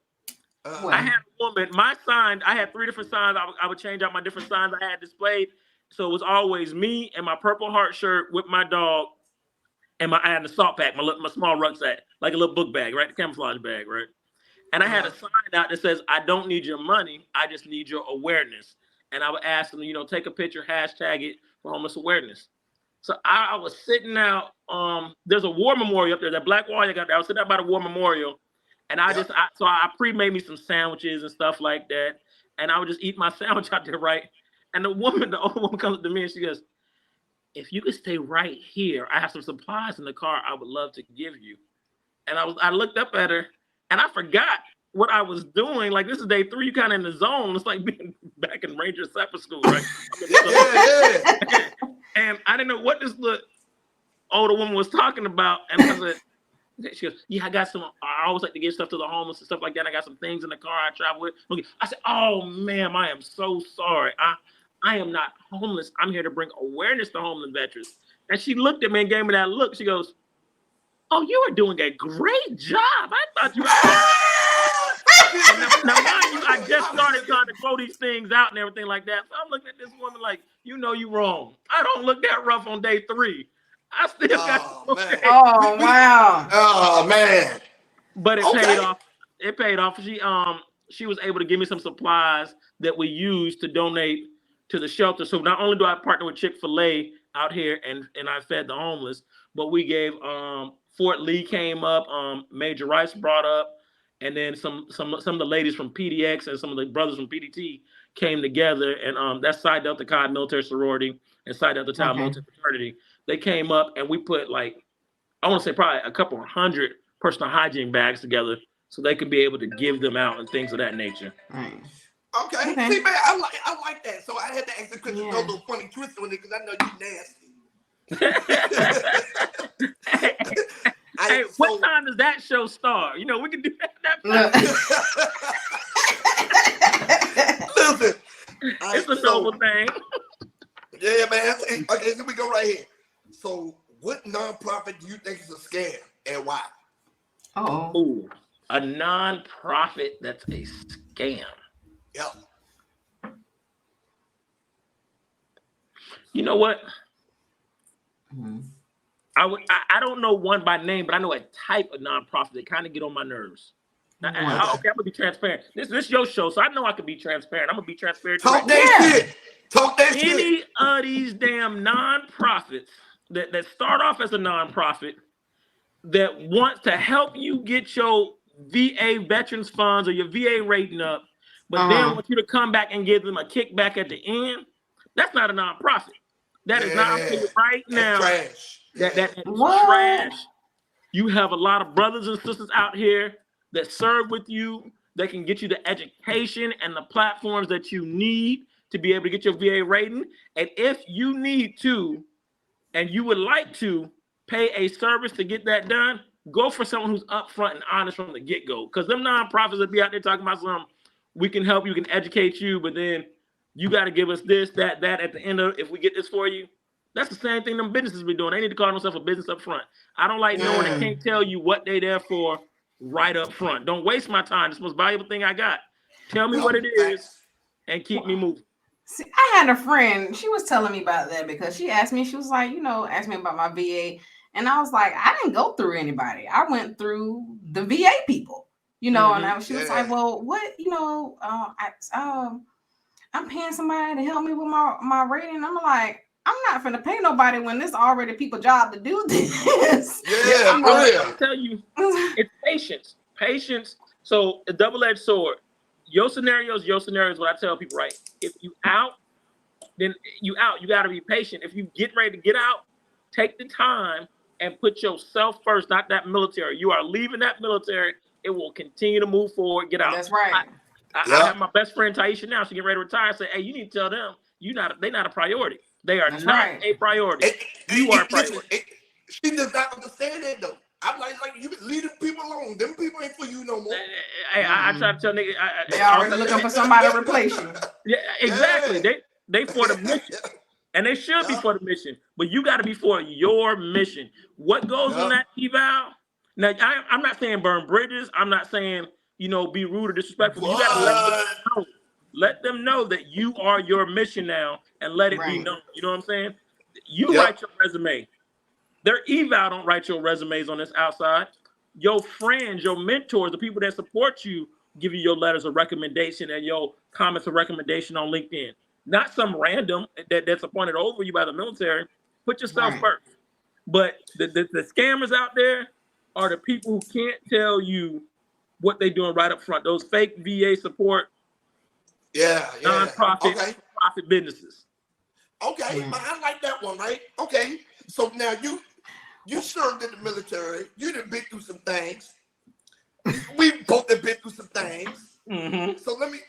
I had a woman. My sign. I had 3 different signs. I would change out my different signs I had displayed. So it was always me and my Purple Heart shirt with my dog, and I had an assault pack, my small rucksack, like a little book bag, right? The camouflage bag, right? And I had a sign out that says, "I don't need your money. I just need your awareness." And I would ask them, take a picture, hashtag it for homeless awareness. So I was sitting out. There's a war memorial up there. That black wall you got there. I was sitting out by the war memorial, and I pre-made me some sandwiches and stuff like that, and I would just eat my sandwich out there, right? And the older woman comes up to me and she goes, "If you could stay right here, I have some supplies in the car I would love to give you." And I looked up at her and I forgot what I was doing. Like, this is day 3, you kind of in the zone. It's like being back in Ranger Supper School, right? And I didn't know what this older woman was talking about. And I said, She goes, yeah, I got some. I always like to give stuff to the homeless and stuff like that. I got some things in the car I travel with. Okay. I said, oh, ma'am, I am so sorry. I am not homeless. I'm here to bring awareness to homeless veterans. And she looked at me and gave me that look. She goes, oh, you are doing a great job. I thought you were. Now, mind you, I just started trying to throw these things out and everything like that. So I'm looking at this woman like, you know you wrong. I don't look that rough on day 3. I still got some okay. Oh, wow. Oh, man. But it paid off. It paid off. She was able to give me some supplies that we used to donate to the shelter. So not only do I partner with Chick-fil-A out here and I fed the homeless, but we gave Fort Lee came up, Major Rice brought up, and then some of the ladies from PDX and some of the brothers from PDT came together, and that's Psi Delta Chi military sorority and Psi Delta Tau military fraternity. They came up and we put like, I want to say probably a couple 100 personal hygiene bags together so they could be able to give them out and things of that nature. Right. Okay. See, man, I like that. So I had to ask the question, no little funny twist on it because I know you nasty. Hey, what time does that show start? You know, we can do that. Listen, it's a noble thing. Yeah, man. Okay, here we go right here. So, what nonprofit do you think is a scam and why? Oh, a nonprofit that's a scam. Yep. You know what? I don't know one by name, but I know a type of nonprofit that kind of get on my nerves. Okay, I'm gonna be transparent. This is your show, so I know I can be transparent. I'm gonna be transparent. Talk that shit. Talk that shit. Any of these damn nonprofits that start off as a nonprofit that wants to help you get your VA veterans funds or your VA rating up, but then want you to come back and give them a kickback at the end, that's not a nonprofit. That is not, I'm telling you right now. Trash. That is trash. You have a lot of brothers and sisters out here that serve with you, that can get you the education and the platforms that you need to be able to get your VA rating. And if you need to, and you would like to pay a service to get that done, go for someone who's upfront and honest from the get-go. Because them nonprofits that be out there talking about something, we can help you, we can educate you, but then you got to give us this, that at the end of, if we get this for you. That's the same thing them businesses be doing. They need to call themselves a business up front. I don't like knowing they can't tell you what they there for right up front. Don't waste my time. It's the most valuable thing I got. Tell me what it is and keep me moving. See, I had a friend, she was telling me about that because she asked me, she was like, asked me about my VA. And I was like, I didn't go through anybody. I went through the VA people, and she was like, well, what, I'm paying somebody to help me with my rating. I'm like, I'm not finna pay nobody when this already people's job to do this. I'll tell you, it's patience. Patience. So a double-edged sword. Your scenario is what I tell people, right? If you out, then you out. You got to be patient. If you get ready to get out, take the time and put yourself first, not that military. You are leaving that military. It will continue to move forward. Get out. That's right. I have my best friend Taisha now. She get ready to retire. Say, hey, you need to tell them they're not a priority. They are not a priority. You are a priority. She does not understand that though. I'm like you leave them people alone. Them people ain't for you no more. I try to tell niggas. They already looking for somebody to replace you. Yeah, exactly. Yeah. They for the mission. And they should be for the mission. But you got to be for your mission. What goes on that eval? Now, I'm not saying burn bridges. I'm not saying, be rude or disrespectful. You got to let them know. Let them know that you are your mission now and let it be known. You know what I'm saying? You write your resume. Their eval don't write your resumes on this outside. Your friends, your mentors, the people that support you, give you your letters of recommendation and your comments of recommendation on LinkedIn. Not some random that's appointed over you by the military. Put yourself first. But the scammers out there are the people who can't tell you what they're doing right up front. Those fake VA support, non-profit profit businesses. Okay, I like that one, right? Okay, so now you served in the military. You done been through some things. We both have been through some things. Mm-hmm. So let me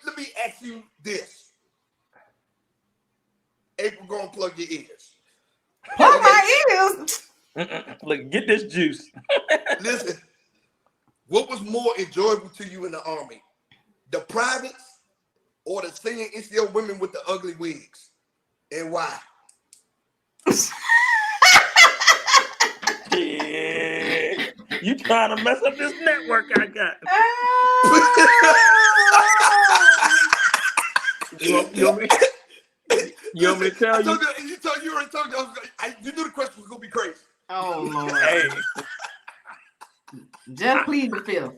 ask you this. April, go and plug your ears. Plug my ears? Look, get this juice. Listen, what was more enjoyable to you in the Army? The privates or the singing NCO women with the ugly wigs? And why? Yeah. You trying to mess up this network I got. You want me to tell you? You already told me. You knew the question was going to be crazy. Oh, Lord. Hey. Just plead the fifth.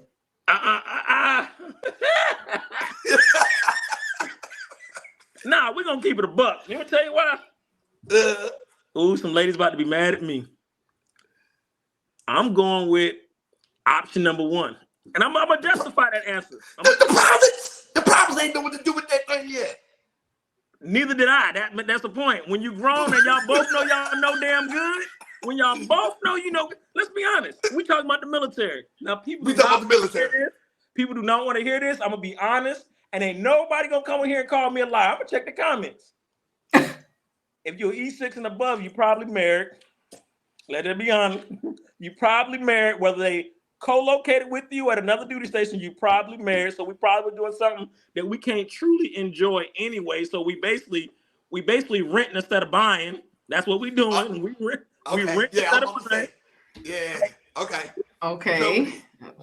Nah, we're going to keep it a buck. Let me tell you why. Ooh, some ladies about to be mad at me. I'm going with option number one. And I'm going to justify that answer. The privates ain't know what to do with that thing yet. Neither did I. That's the point. When you grown and y'all both know y'all know damn good, when y'all both know, you know, let's be honest. We talking about the military. Now, people do not want to hear this. People do not want to hear this. I'm going to be honest. And ain't nobody going to come in here and call me a lie. I'm going to check the comments. If you're E6 and above, you probably married. Let it be honest. You probably married, whether they co-located with you at another duty station, you probably married. So we probably were doing something that we can't truly enjoy anyway. So we basically renting instead of buying. That's what we're doing. We rent instead of buying. Yeah. Okay. Okay.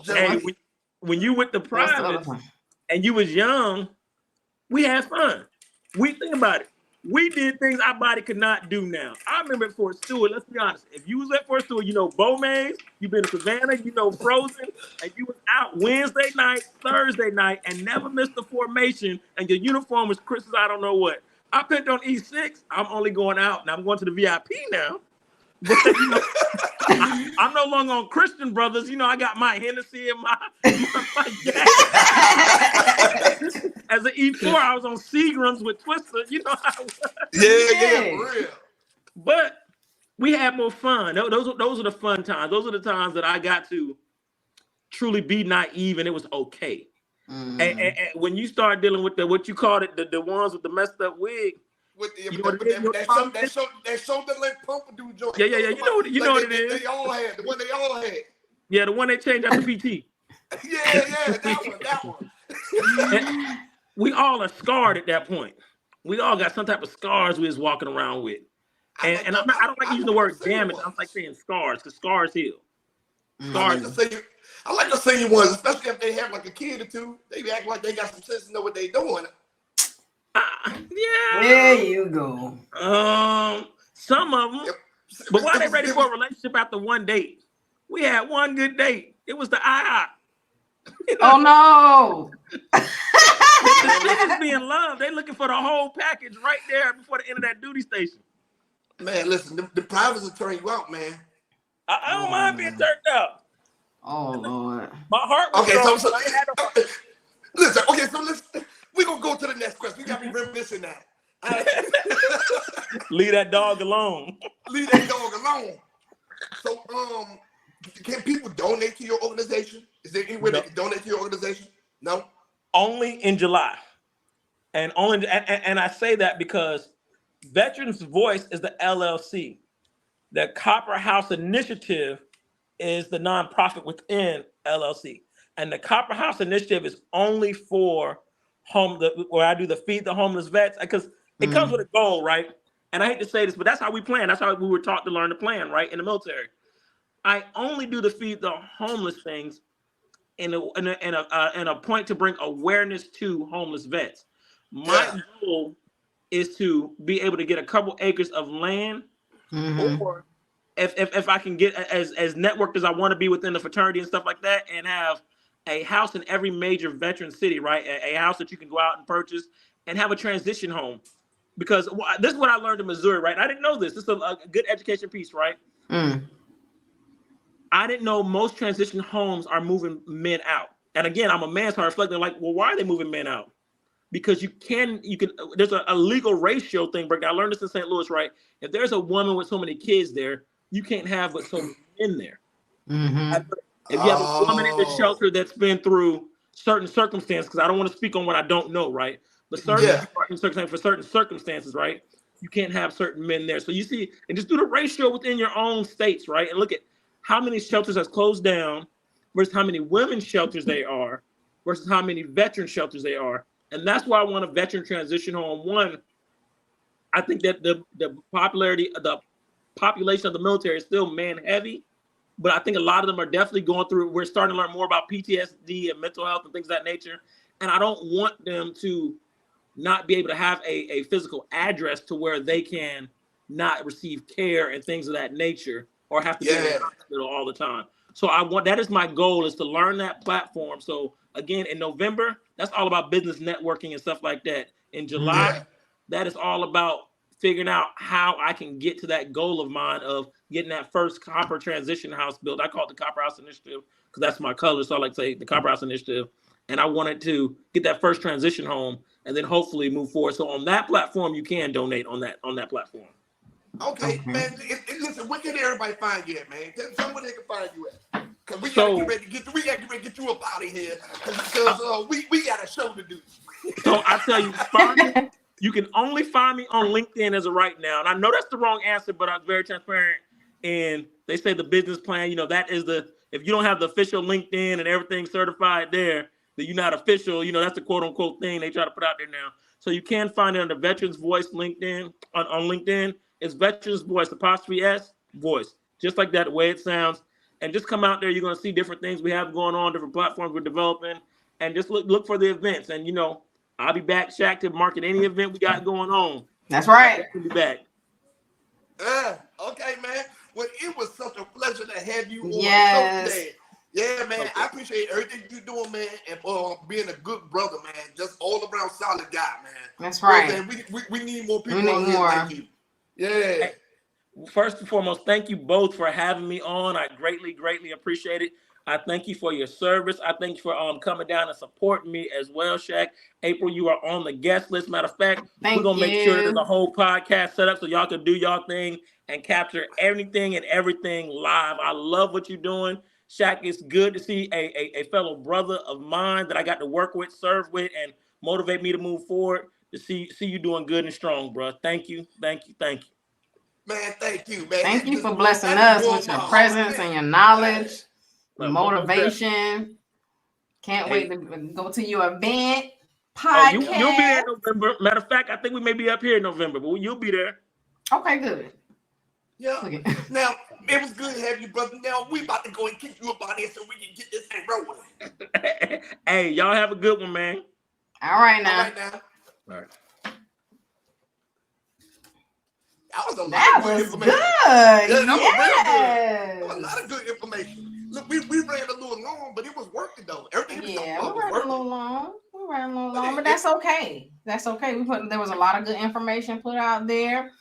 So, hey, when you with the privates and you was young, we had fun. We think about it. We did things our body could not do now. I remember at Fort Stewart, let's be honest. If you was at Fort Stewart, you know Beaumays, you've been to Savannah, you know Frozen, and you was out Wednesday night, Thursday night, and never missed the formation, and your uniform was Christmas, I don't know what. I picked on E6, I'm only going out, and I'm going to the VIP now. But, you know, I'm no longer on Christian Brothers. You know, I got my Hennessy and my gas. As an E4, I was on Seagram's with Twister. You know how yeah, for real. But we had more fun. Those are the fun times. Those are the times that I got to truly be naive, and it was okay. And when you start dealing with what you called it, the ones with the messed up wig. With that shoulder length pompadour joint. Yeah. You know what it is. They all had the one they all had. Yeah, the one they changed after PT. yeah, that one. And we all are scarred at that point. We all got some type of scars we was walking around with. And I don't like using the word damage. I don't like saying scars because scars heal. Scars. I like the senior ones, especially if they have like a kid or two. They act like they got some sense to know what they doing. Yeah. There you go. Some of them. Yep. But why are they ready for a relationship after one date? We had one good date. It was the IHOP. You know? Oh no. They just be in love. They looking for the whole package right there before the end of that duty station. Man, listen, the privates will turn you out, man. I don't mind being turned out. Oh Lord. My heart was listen, okay, so we're gonna go to the next question. We gotta be reminiscing now. Leave that dog alone. Leave that dog alone. So can people donate to your organization? Is there any way they can donate to your organization? No? Only in July. And I say that because Veterans Voice is the LLC. The Copper House Initiative is the nonprofit within LLC. And the Copper House Initiative is only for where I do the Feed the Homeless Vets, because it comes with a goal, right? And I hate to say this, but that's how we plan. That's how we were taught to learn to plan, right? In the military. I only do the Feed the Homeless things in a point to bring awareness to homeless vets. My goal is to be able to get a couple acres of land, or if I can get as networked as I want to be within the fraternity and stuff like that, and have a house in every major veteran city, right? A house that you can go out and purchase and have a transition home. Because this is what I learned in Missouri, right? I didn't know this. This is a good education piece, right? I didn't know most transition homes are moving men out. And again, I'm a man, so I'm reflecting like, well, why are they moving men out? Because you can, there's a legal ratio thing, but I learned this in St. Louis, right? If there's a woman with so many kids there, you can't have but so many men there. If you have a woman in the shelter that's been through certain circumstances, because I don't want to speak on what I don't know, right? But certain circumstances, for certain circumstances, right? you can't have certain men there. So you see, and just do the ratio within your own states, right? And look at how many shelters has closed down versus how many women's shelters they are versus how many veteran shelters they are. And that's why I want a veteran transition home. One, I think that the population of the military is still man heavy, but I think a lot of them are definitely going through. We're starting to learn more about PTSD and mental health and things of that nature. And I don't want them to not be able to have a physical address to where they can not receive care and things of that nature, or have to be in the hospital all the time. So that is my goal, is to learn that platform. So again, in November, that's all about business networking and stuff like that. In July, that is all about figuring out how I can get to that goal of mine of getting that first copper transition house built. I call it the Copper House Initiative because that's my color. So I like to say the Copper House Initiative. And I wanted to get that first transition home and then hopefully move forward. So on that platform, you can donate on that platform. Okay, man. Listen, where can everybody find you at, man? Tell them where they can find you at. Because we gotta get ready to get you up out of here. Because we got a show to do. So I tell you, you can only find me on LinkedIn as of right now. And I know that's the wrong answer, but I'm very transparent. And they say the business plan, that is if you don't have the official LinkedIn and everything certified there, then you're not official. That's the quote unquote thing they try to put out there now. So you can find it under Veterans Voice LinkedIn on LinkedIn. It's Veterans Voice, 'S Voice, just like that, the way it sounds. And just come out there. You're going to see different things we have going on, different platforms we're developing, and just look for the events. And I'll be back, Shaq, to market any event we got going on. That's right. I'll be back. Okay, man. Well, it was such a pleasure to have you on Yes. the show today. Yeah, man. Okay. I appreciate everything you're doing, man, and being a good brother, man. Just all around solid guy, man. That's right. We need more people out here like you. Yeah. Hey, first and foremost, thank you both for having me on. I greatly, greatly appreciate it. I thank you for your service. I thank you for coming down and supporting me as well, Shaq. April, you are on the guest list. Matter of fact, we're going to make sure there's a whole podcast set up so y'all can do y'all thing and capture anything and everything live. I love what you're doing. Shaq, it's good to see a fellow brother of mine that I got to work with, serve with, and motivate me to move forward, to see you doing good and strong, bro. Thank you. Thank you. Thank you. Man, thank you, man. Thank you for blessing us with your presence and your knowledge, motivation. Can't wait to go to your event. Podcast. You'll be there in November. Matter of fact, I think we may be up here in November, but you'll be there. Okay, good. Yeah. Okay. Now, it was good to have you, brother. Now, we about to go and kick you up out here so we can get this thing rolling. Hey, y'all have a good one, man. All right, now. All right. That was good. Yeah, that was real good. A lot of good information. Look, we ran a little long, but it was working though. Everything we ran a little long. But that's okay. That's okay. There was a lot of good information put out there,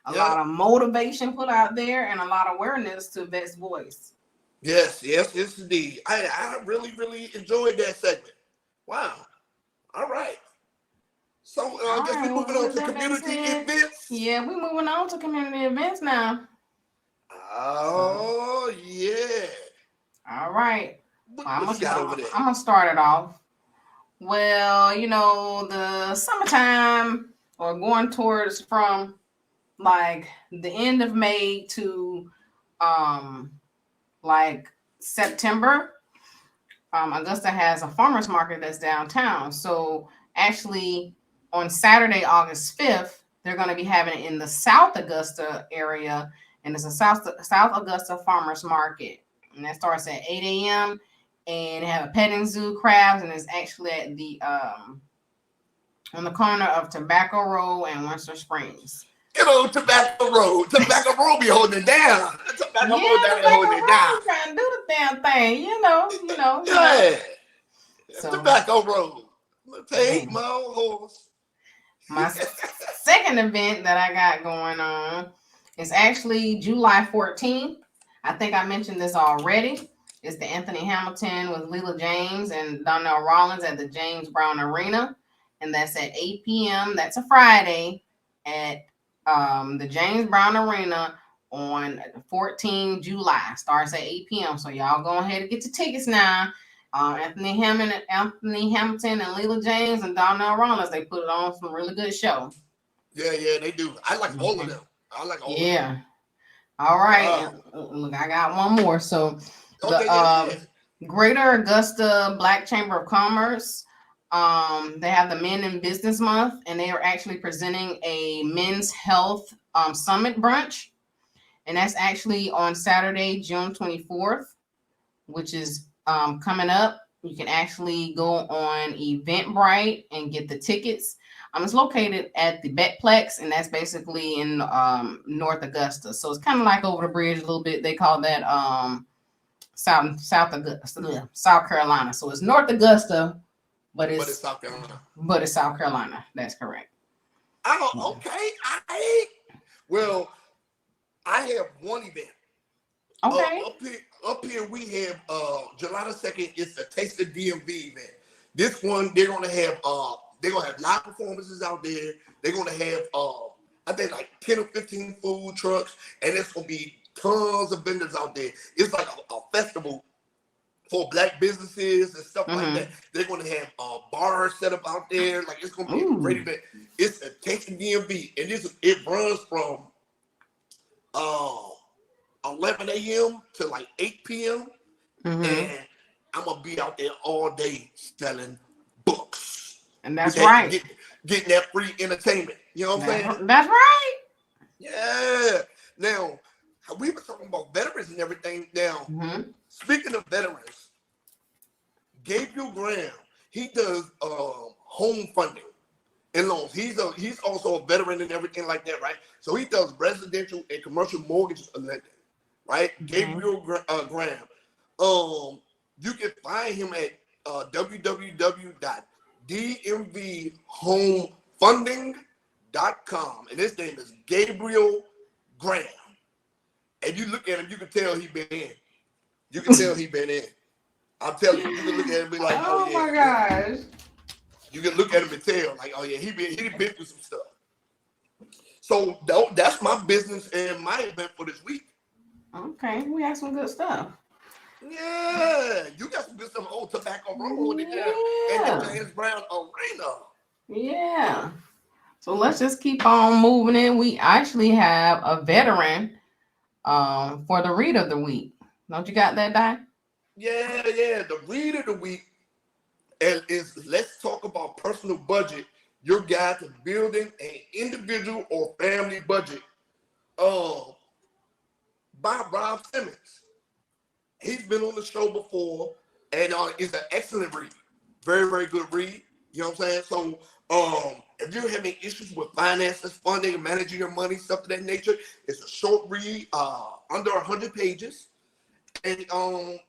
a lot of motivation put out there, and a lot of awareness to Vet's voice. Yes, indeed. I really, really enjoyed that segment. Wow. All right. So I guess we're moving on to community events. Yeah, we're moving on to community events now. Oh, yeah. All right. I'm gonna start it off. Well, the summertime, or going towards from like the end of May to like September, Augusta has a farmers market that's downtown. So actually on Saturday, August 5th, they're going to be having it in the South Augusta area, and it's a South Augusta farmers market, and that starts at 8 a.m. and they have a petting zoo, crabs, and it's actually at the on the corner of Tobacco Road and Winter Springs. Tobacco Road be holding it down. Tobacco Road holding it down. Trying to do the damn thing, Yeah. So, Tobacco Road. Take my own horse. My second event that I got going on is actually July 14th. I think I mentioned this already. It's the Anthony Hamilton with Leela James and Donnell Rollins at the James Brown Arena. And that's at 8 p.m. That's a Friday at the James Brown Arena on 14 July. Starts at 8 p.m. So y'all go ahead and get your tickets now. Anthony Hamilton and Leela James and Donnell Rollins, they put it on some really good show. Yeah, they do. I like all of them. I like all of them. Yeah. All right. Look, I got one more. So Okay, the Greater Augusta Black Chamber of Commerce, they have the Men in Business Month, and they are actually presenting a men's health summit brunch, and that's actually on Saturday, June 24th, which is coming up. You can actually go on Eventbrite and get the tickets. It's located at the Betplex, and that's basically in North Augusta. So it's kind of like over the bridge a little bit. They call that South Carolina. So it's North Augusta, but it's South Carolina. But it's South Carolina. That's correct. Oh, okay. Well, I have one event. Okay. Up here we have July the 2nd. It's the Taste of DMV event. This one they're gonna have live performances out there. They're gonna have I think like 10 or 15 food trucks, and it's gonna be tons of vendors out there. It's like a festival for Black businesses and stuff like that. They're gonna have bars set up out there. Like it's gonna be a great event. It's a Taste of DMV, and it runs from 11 a.m. to like 8 p.m. And I'm gonna be out there all day selling books. And that's right. Getting that free entertainment. You know what I'm saying? That's right. Yeah. Now, we were talking about veterans and everything. Now, speaking of veterans, Gabriel Graham, he does home funding and loans. He's also a veteran and everything like that, right? So he does residential and commercial mortgage lending. Right, Gabriel Graham. You can find him at www.dmvhomefunding.com, and his name is Gabriel Graham. And you look at him, you can tell he been in. You can tell he been in. I'm telling you, you can look at him and be like, oh yeah. My gosh. You can look at him and tell, like, oh yeah, he been through some stuff. So that's my business and my event for this week. Okay, we have some good stuff. Yeah, you got some good stuff. Old Tobacco Road in there and the James Brown Arena. Yeah. So let's just keep on moving in. We actually have a veteran for the read of the week. Don't you got that, Di? Yeah. The read of the week is Let's Talk About Personal Budget, your guide to building an individual or family budget. By Rob Simmons. He's been on the show before, and it's an excellent read. Very, very good read. You know what I'm saying? So if you're having issues with finances, funding, and managing your money, stuff of that nature, it's a short read, under 100 pages. And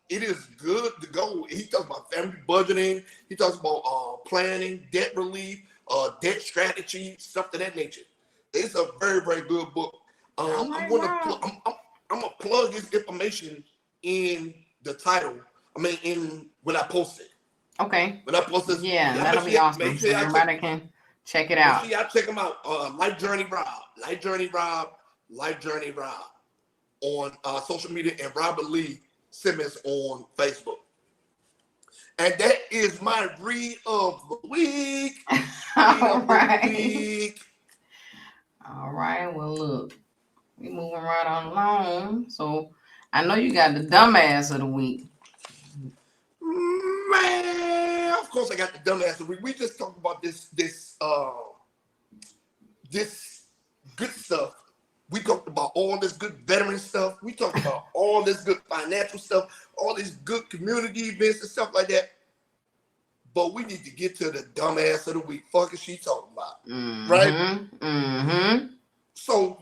it is good to go. He talks about family budgeting. He talks about planning, debt relief, debt strategy, stuff of that nature. It's a very, very good book. I'm gonna plug his information in the title. When I post it. Okay. When I post this, that'll be awesome. So everybody can check it out. Y'all check him out. Life Journey Rob on social media, and Robert Lee Simmons on Facebook. And that is my read of the week. All right. Well, look. We moving right on along. So I know you got the dumbass of the week. Man, of course I got the dumbass of the week. We just talked about this good stuff. We talked about all this good veteran stuff. We talked about all this good financial stuff, all these good community events and stuff like that. But we need to get to the dumbass of the week. Fuck is she talking about? Right? So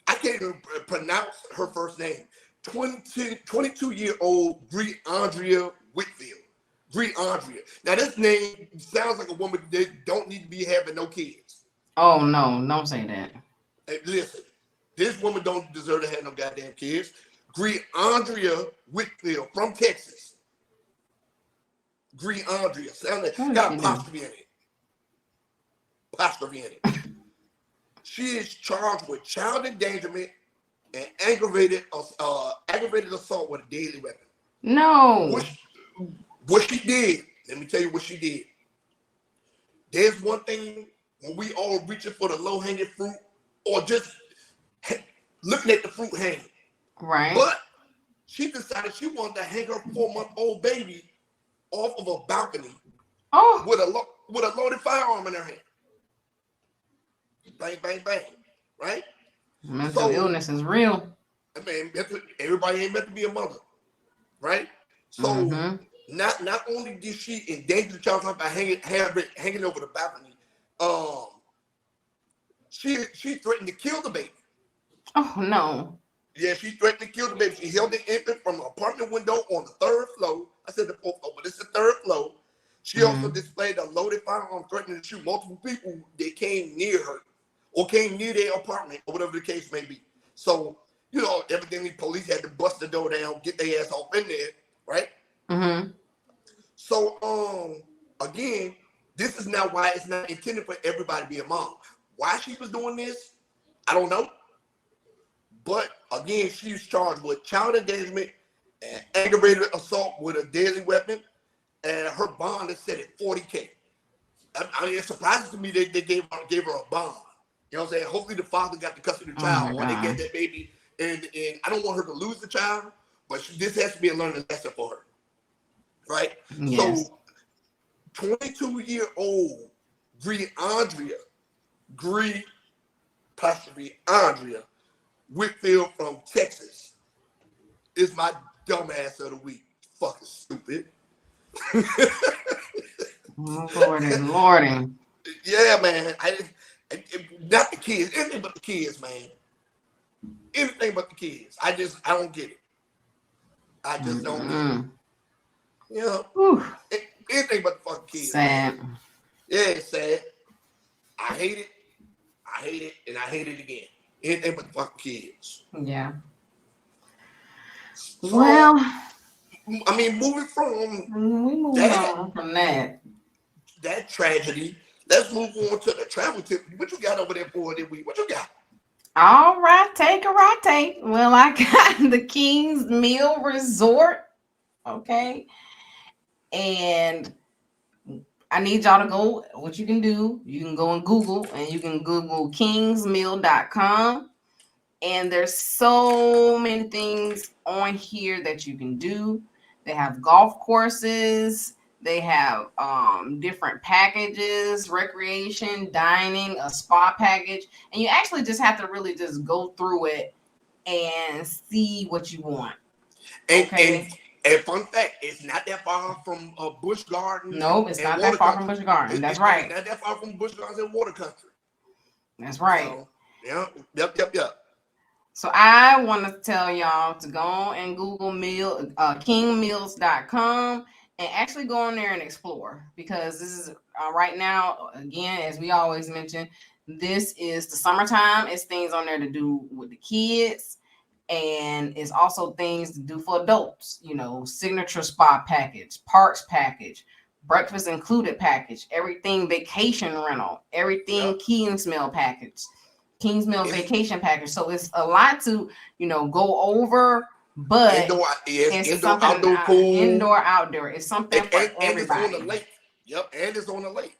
I can't even pronounce her first name. 22-year-old Gre'Ondria Whitfield. Gre'Ondria. Now this name sounds like a woman that don't need to be having no kids. Oh no, don't say that. Hey, listen, this woman don't deserve to have no goddamn kids. Gre'Ondria Whitfield from Texas. Gre'Ondria. Sound like got apostrophe in it. Apostrophe in it. She is charged with child endangerment and aggravated assault with a deadly weapon. No. What she did, let me tell you what she did. There's one thing when we all reaching for the low hanging fruit or just looking at the fruit hanging. Right. But she decided she wanted to hang her 4-month-old baby off of a balcony with a loaded firearm in her hand. Bang, bang, bang. Right? Mental illness is real. I mean, everybody ain't meant to be a mother. Right? So not only did she endanger the child's life by hanging over the balcony, she threatened to kill the baby. Oh no. Yeah, she threatened to kill the baby. She held the infant from an apartment window on the 3rd floor. I said the 4th floor, but it's the 3rd floor. She also displayed a loaded firearm, threatening to shoot multiple people that came near her or came near their apartment or whatever the case may be. So, you know, evidently police had to bust the door down, get their ass off in there, right? So, again, this is now why it's not intended for everybody to be a mom. Why she was doing this, I don't know. But again, she's charged with child endangerment and aggravated assault with a deadly weapon, and her bond is set at $40,000. I mean, it surprises me they gave her a bond. You know what I'm saying? Hopefully the father got the custody of the child when they get that baby. And I don't want her to lose the child, but this has to be a learning lesson for her. Right? Yes. So 22-year-old Gre'Ondria Whitfield from Texas is my dumbass of the week. Fucking stupid. Lordy. Yeah, man. Not the kids. Anything but the kids, man. Anything but the kids. I don't get it. I just don't get it. You know, anything but the fucking kids. Sad. Man. Yeah, it's sad. I hate it. And I hate it again. Anything but the fucking kids. Yeah. So, well, I mean, moving from that tragedy, let's move on to the travel tip. What you got over there for this week? What you got? All right, take. Well, I got the Kingsmills Resort. Okay. And I need y'all to go. What you can do, you can go and Google, and you can Google Kingsmills.com. And there's so many things on here that you can do. They have golf courses. They have different packages, recreation, dining, a spa package. And you actually just have to really just go through it and see what you want. And fun fact, it's not that far from Busch Gardens. No, it's not that far from Busch Gardens. That's right. It's not that far from Busch Gardens and Water Country. That's right. So, yep. So I want to tell y'all to go and Google Kingsmills.com and actually go on there and explore, because this is right now, again, as we always mention, this is the summertime. It's things on there to do with the kids. And it's also things to do for adults, you know, signature spa package, parks package, breakfast included package, everything vacation rental, everything Kingsmill package, Kingsmill vacation package. So it's a lot to, you know, go over, but it's something outdoor pool, indoor, outdoor. It's something for everybody. And it's on the lake. Yep, and it's on the lake.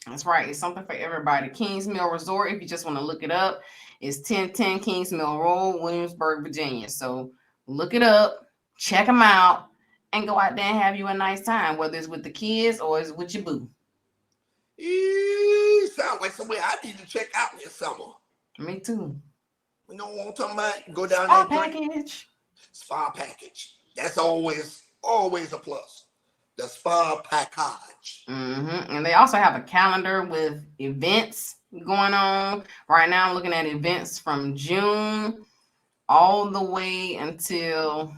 That's right. It's something for everybody. Kingsmill Resort, if you just want to look it up, it's 1010 Kingsmill Road, Williamsburg, Virginia. So look it up, check them out, and go out there and have you a nice time, whether it's with the kids or it's with your boo. Sounds like somewhere I need to check out this summer. Me too. You know what I'm talking about? Go down Spa there. Package. Spa package. That's always a plus. The spa package. And they also have a calendar with events going on. Right now I'm looking at events from June all the way until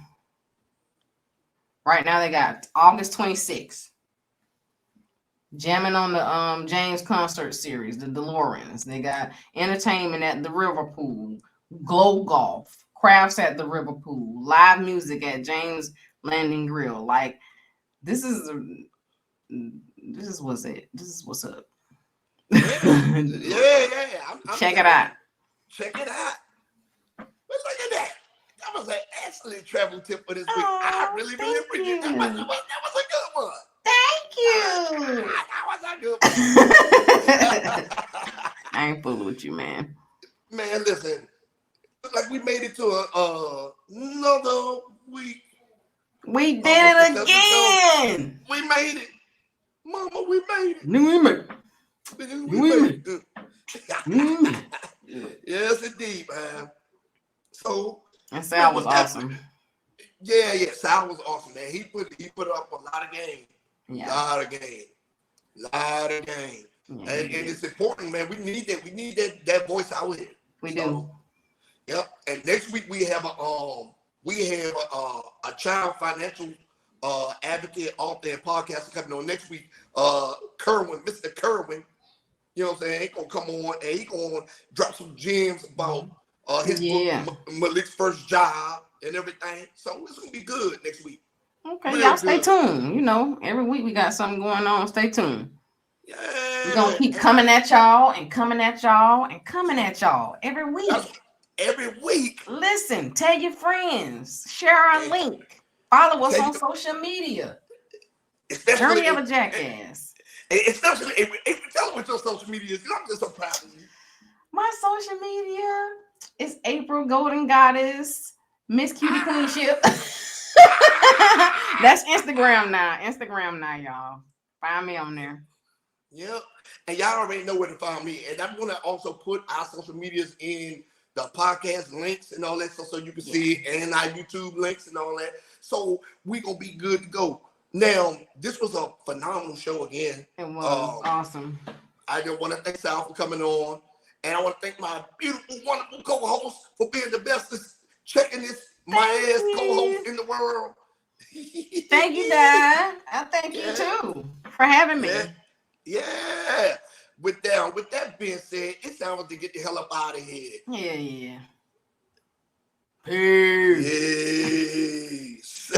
right now. They got August 26th. Jamming on the James concert series, the DeLoreans. They got entertainment at the River Pool, Glow Golf, crafts at the River Pool, live music at James Landing Grill. Like, this is what's up. Yeah. Check it out. Check it out. But look at that. That was an excellent travel tip for this week. I really appreciate that. That was a good one. Thank you. That was a good one. I ain't fooling with you, man. Man, listen. Look like we made it to another week. We did it again. We made it. Mama, we made it. We made it. We made it. Yes, indeed, man. So. And Sal was awesome. Yeah, Sal was awesome, man. He put up a lot of game. Yeah. Lot of game. Yeah, and it's important, man. We need that voice out here. We do. Yep. And next week we have a child financial advocate, author, and podcaster coming on next week. Mr. Kerwin, you know what I'm saying? He gonna come on and he gonna drop some gems about his book, Malik's first job and everything. So it's gonna be good next week. Okay, y'all stay tuned. You know, every week we got something going on. Stay tuned. Yeah. We're gonna keep coming at y'all and coming at y'all and coming at y'all every week. Every week. Listen, tell your friends, share our link, follow us on social media. Journey of a Jackass. Especially if you tell them what your social media is, I'm just so proud of you. My social media is April Golden Goddess, Miss Cutie Queenship. That's Instagram now, y'all. Find me on there. Yep. And y'all already know where to find me. And I'm gonna also put our social medias in the podcast links and all that so you can see it, and our YouTube links and all that. So we gonna be good to go. Now, this was a phenomenal show again. It was awesome. I just want to thank Sal for coming on. And I want to thank my beautiful, wonderful co-host for being the bestest, checking this ass co-host in the world. Thank you, Dad. I thank you too for having me. Yeah. With that being said, it's time to get the hell up out of here. Yeah. Peace. Peace.